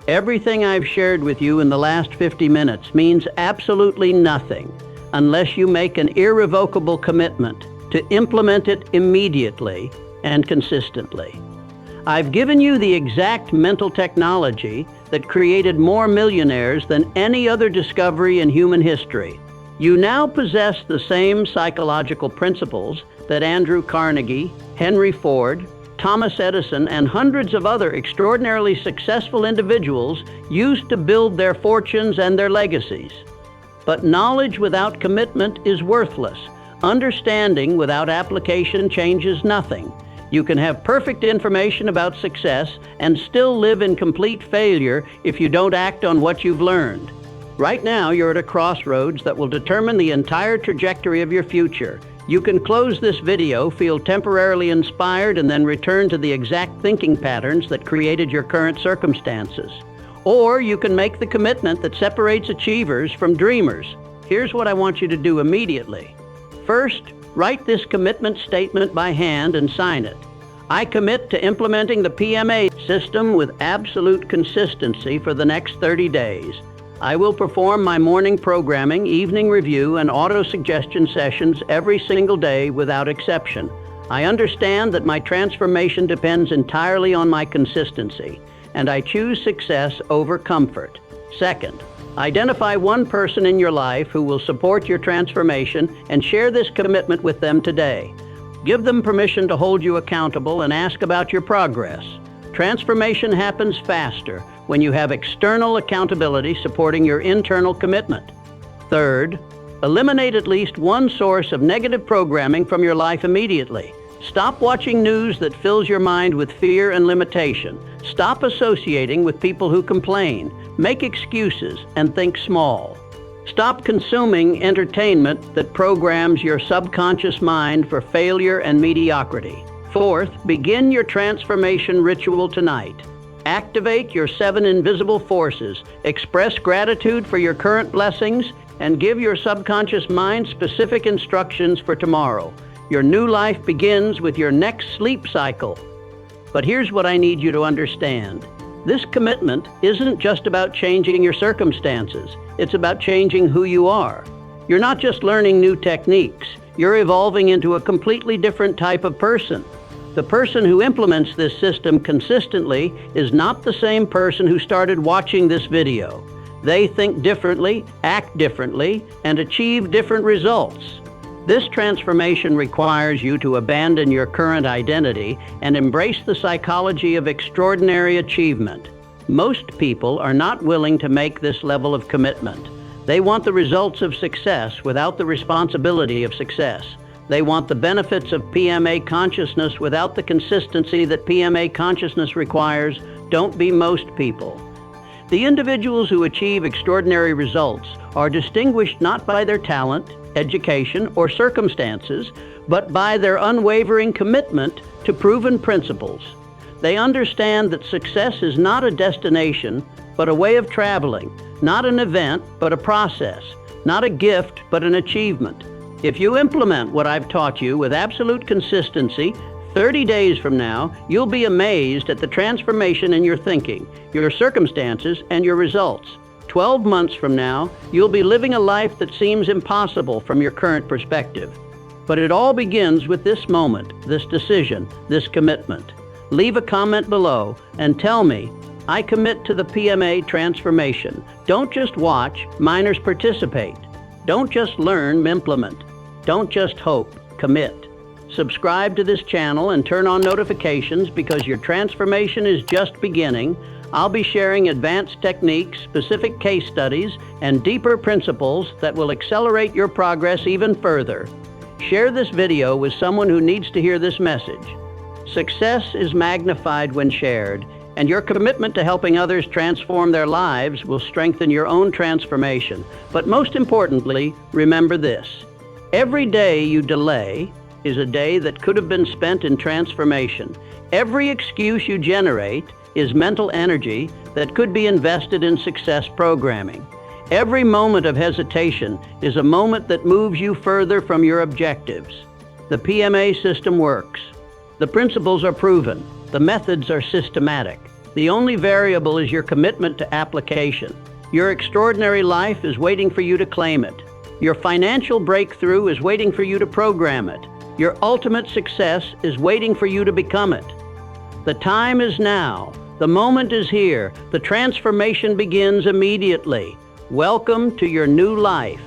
Everything I've shared with you in the last 50 minutes means absolutely nothing unless you make an irrevocable commitment to implement it immediately and consistently. I've given you the exact mental technology that created more millionaires than any other discovery in human history. You now possess the same psychological principles that Andrew Carnegie, Henry Ford, Thomas Edison, and hundreds of other extraordinarily successful individuals used to build their fortunes and their legacies. But knowledge without commitment is worthless. Understanding without application changes nothing. You can have perfect information about success and still live in complete failure if you don't act on what you've learned. Right now, you're at a crossroads that will determine the entire trajectory of your future. You can close this video, feel temporarily inspired, and then return to the exact thinking patterns that created your current circumstances. Or you can make the commitment that separates achievers from dreamers. Here's what I want you to do immediately. First, write this commitment statement by hand and sign it. I commit to implementing the P.M.A. system with absolute consistency for the next 30 days. I will perform my morning programming, evening review, and auto-suggestion sessions every single day without exception. I understand that my transformation depends entirely on my consistency, and I choose success over comfort. Second, identify one person in your life who will support your transformation and share this commitment with them today. Give them permission to hold you accountable and ask about your progress. Transformation happens faster when you have external accountability supporting your internal commitment. Third, eliminate at least one source of negative programming from your life immediately. Stop watching news that fills your mind with fear and limitation. Stop associating with people who complain, make excuses, and think small. Stop consuming entertainment that programs your subconscious mind for failure and mediocrity. Fourth, begin your transformation ritual tonight. Activate your 7 invisible forces, express gratitude for your current blessings, and give your subconscious mind specific instructions for tomorrow. Your new life begins with your next sleep cycle. But here's what I need you to understand. This commitment isn't just about changing your circumstances. It's about changing who you are. You're not just learning new techniques. You're evolving into a completely different type of person. The person who implements this system consistently is not the same person who started watching this video. They think differently, act differently, and achieve different results. This transformation requires you to abandon your current identity and embrace the psychology of extraordinary achievement. Most people are not willing to make this level of commitment. They want the results of success without the responsibility of success. They want the benefits of P.M.A. consciousness without the consistency that P.M.A. consciousness requires. Don't be most people. The individuals who achieve extraordinary results are distinguished not by their talent, education, or circumstances, but by their unwavering commitment to proven principles. They understand that success is not a destination, but a way of traveling, not an event, but a process, not a gift, but an achievement. If you implement what I've taught you with absolute consistency, 30 days from now, you'll be amazed at the transformation in your thinking, your circumstances, and your results. 12 months from now, you'll be living a life that seems impossible from your current perspective. But it all begins with this moment, this decision, this commitment. Leave a comment below and tell me, I commit to the P.M.A. transformation. Don't just watch, minors participate. Don't just learn, implement. Don't just hope, commit. Subscribe to this channel and turn on notifications because your transformation is just beginning. I'll be sharing advanced techniques, specific case studies, and deeper principles that will accelerate your progress even further. Share this video with someone who needs to hear this message. Success is magnified when shared, and your commitment to helping others transform their lives will strengthen your own transformation. But most importantly, remember this. Every day you delay is a day that could have been spent in transformation. Every excuse you generate is mental energy that could be invested in success programming. Every moment of hesitation is a moment that moves you further from your objectives. The P.M.A. system works. The principles are proven. The methods are systematic. The only variable is your commitment to application. Your extraordinary life is waiting for you to claim it. Your financial breakthrough is waiting for you to program it. Your ultimate success is waiting for you to become it. The time is now. The moment is here. The transformation begins immediately. Welcome to your new life.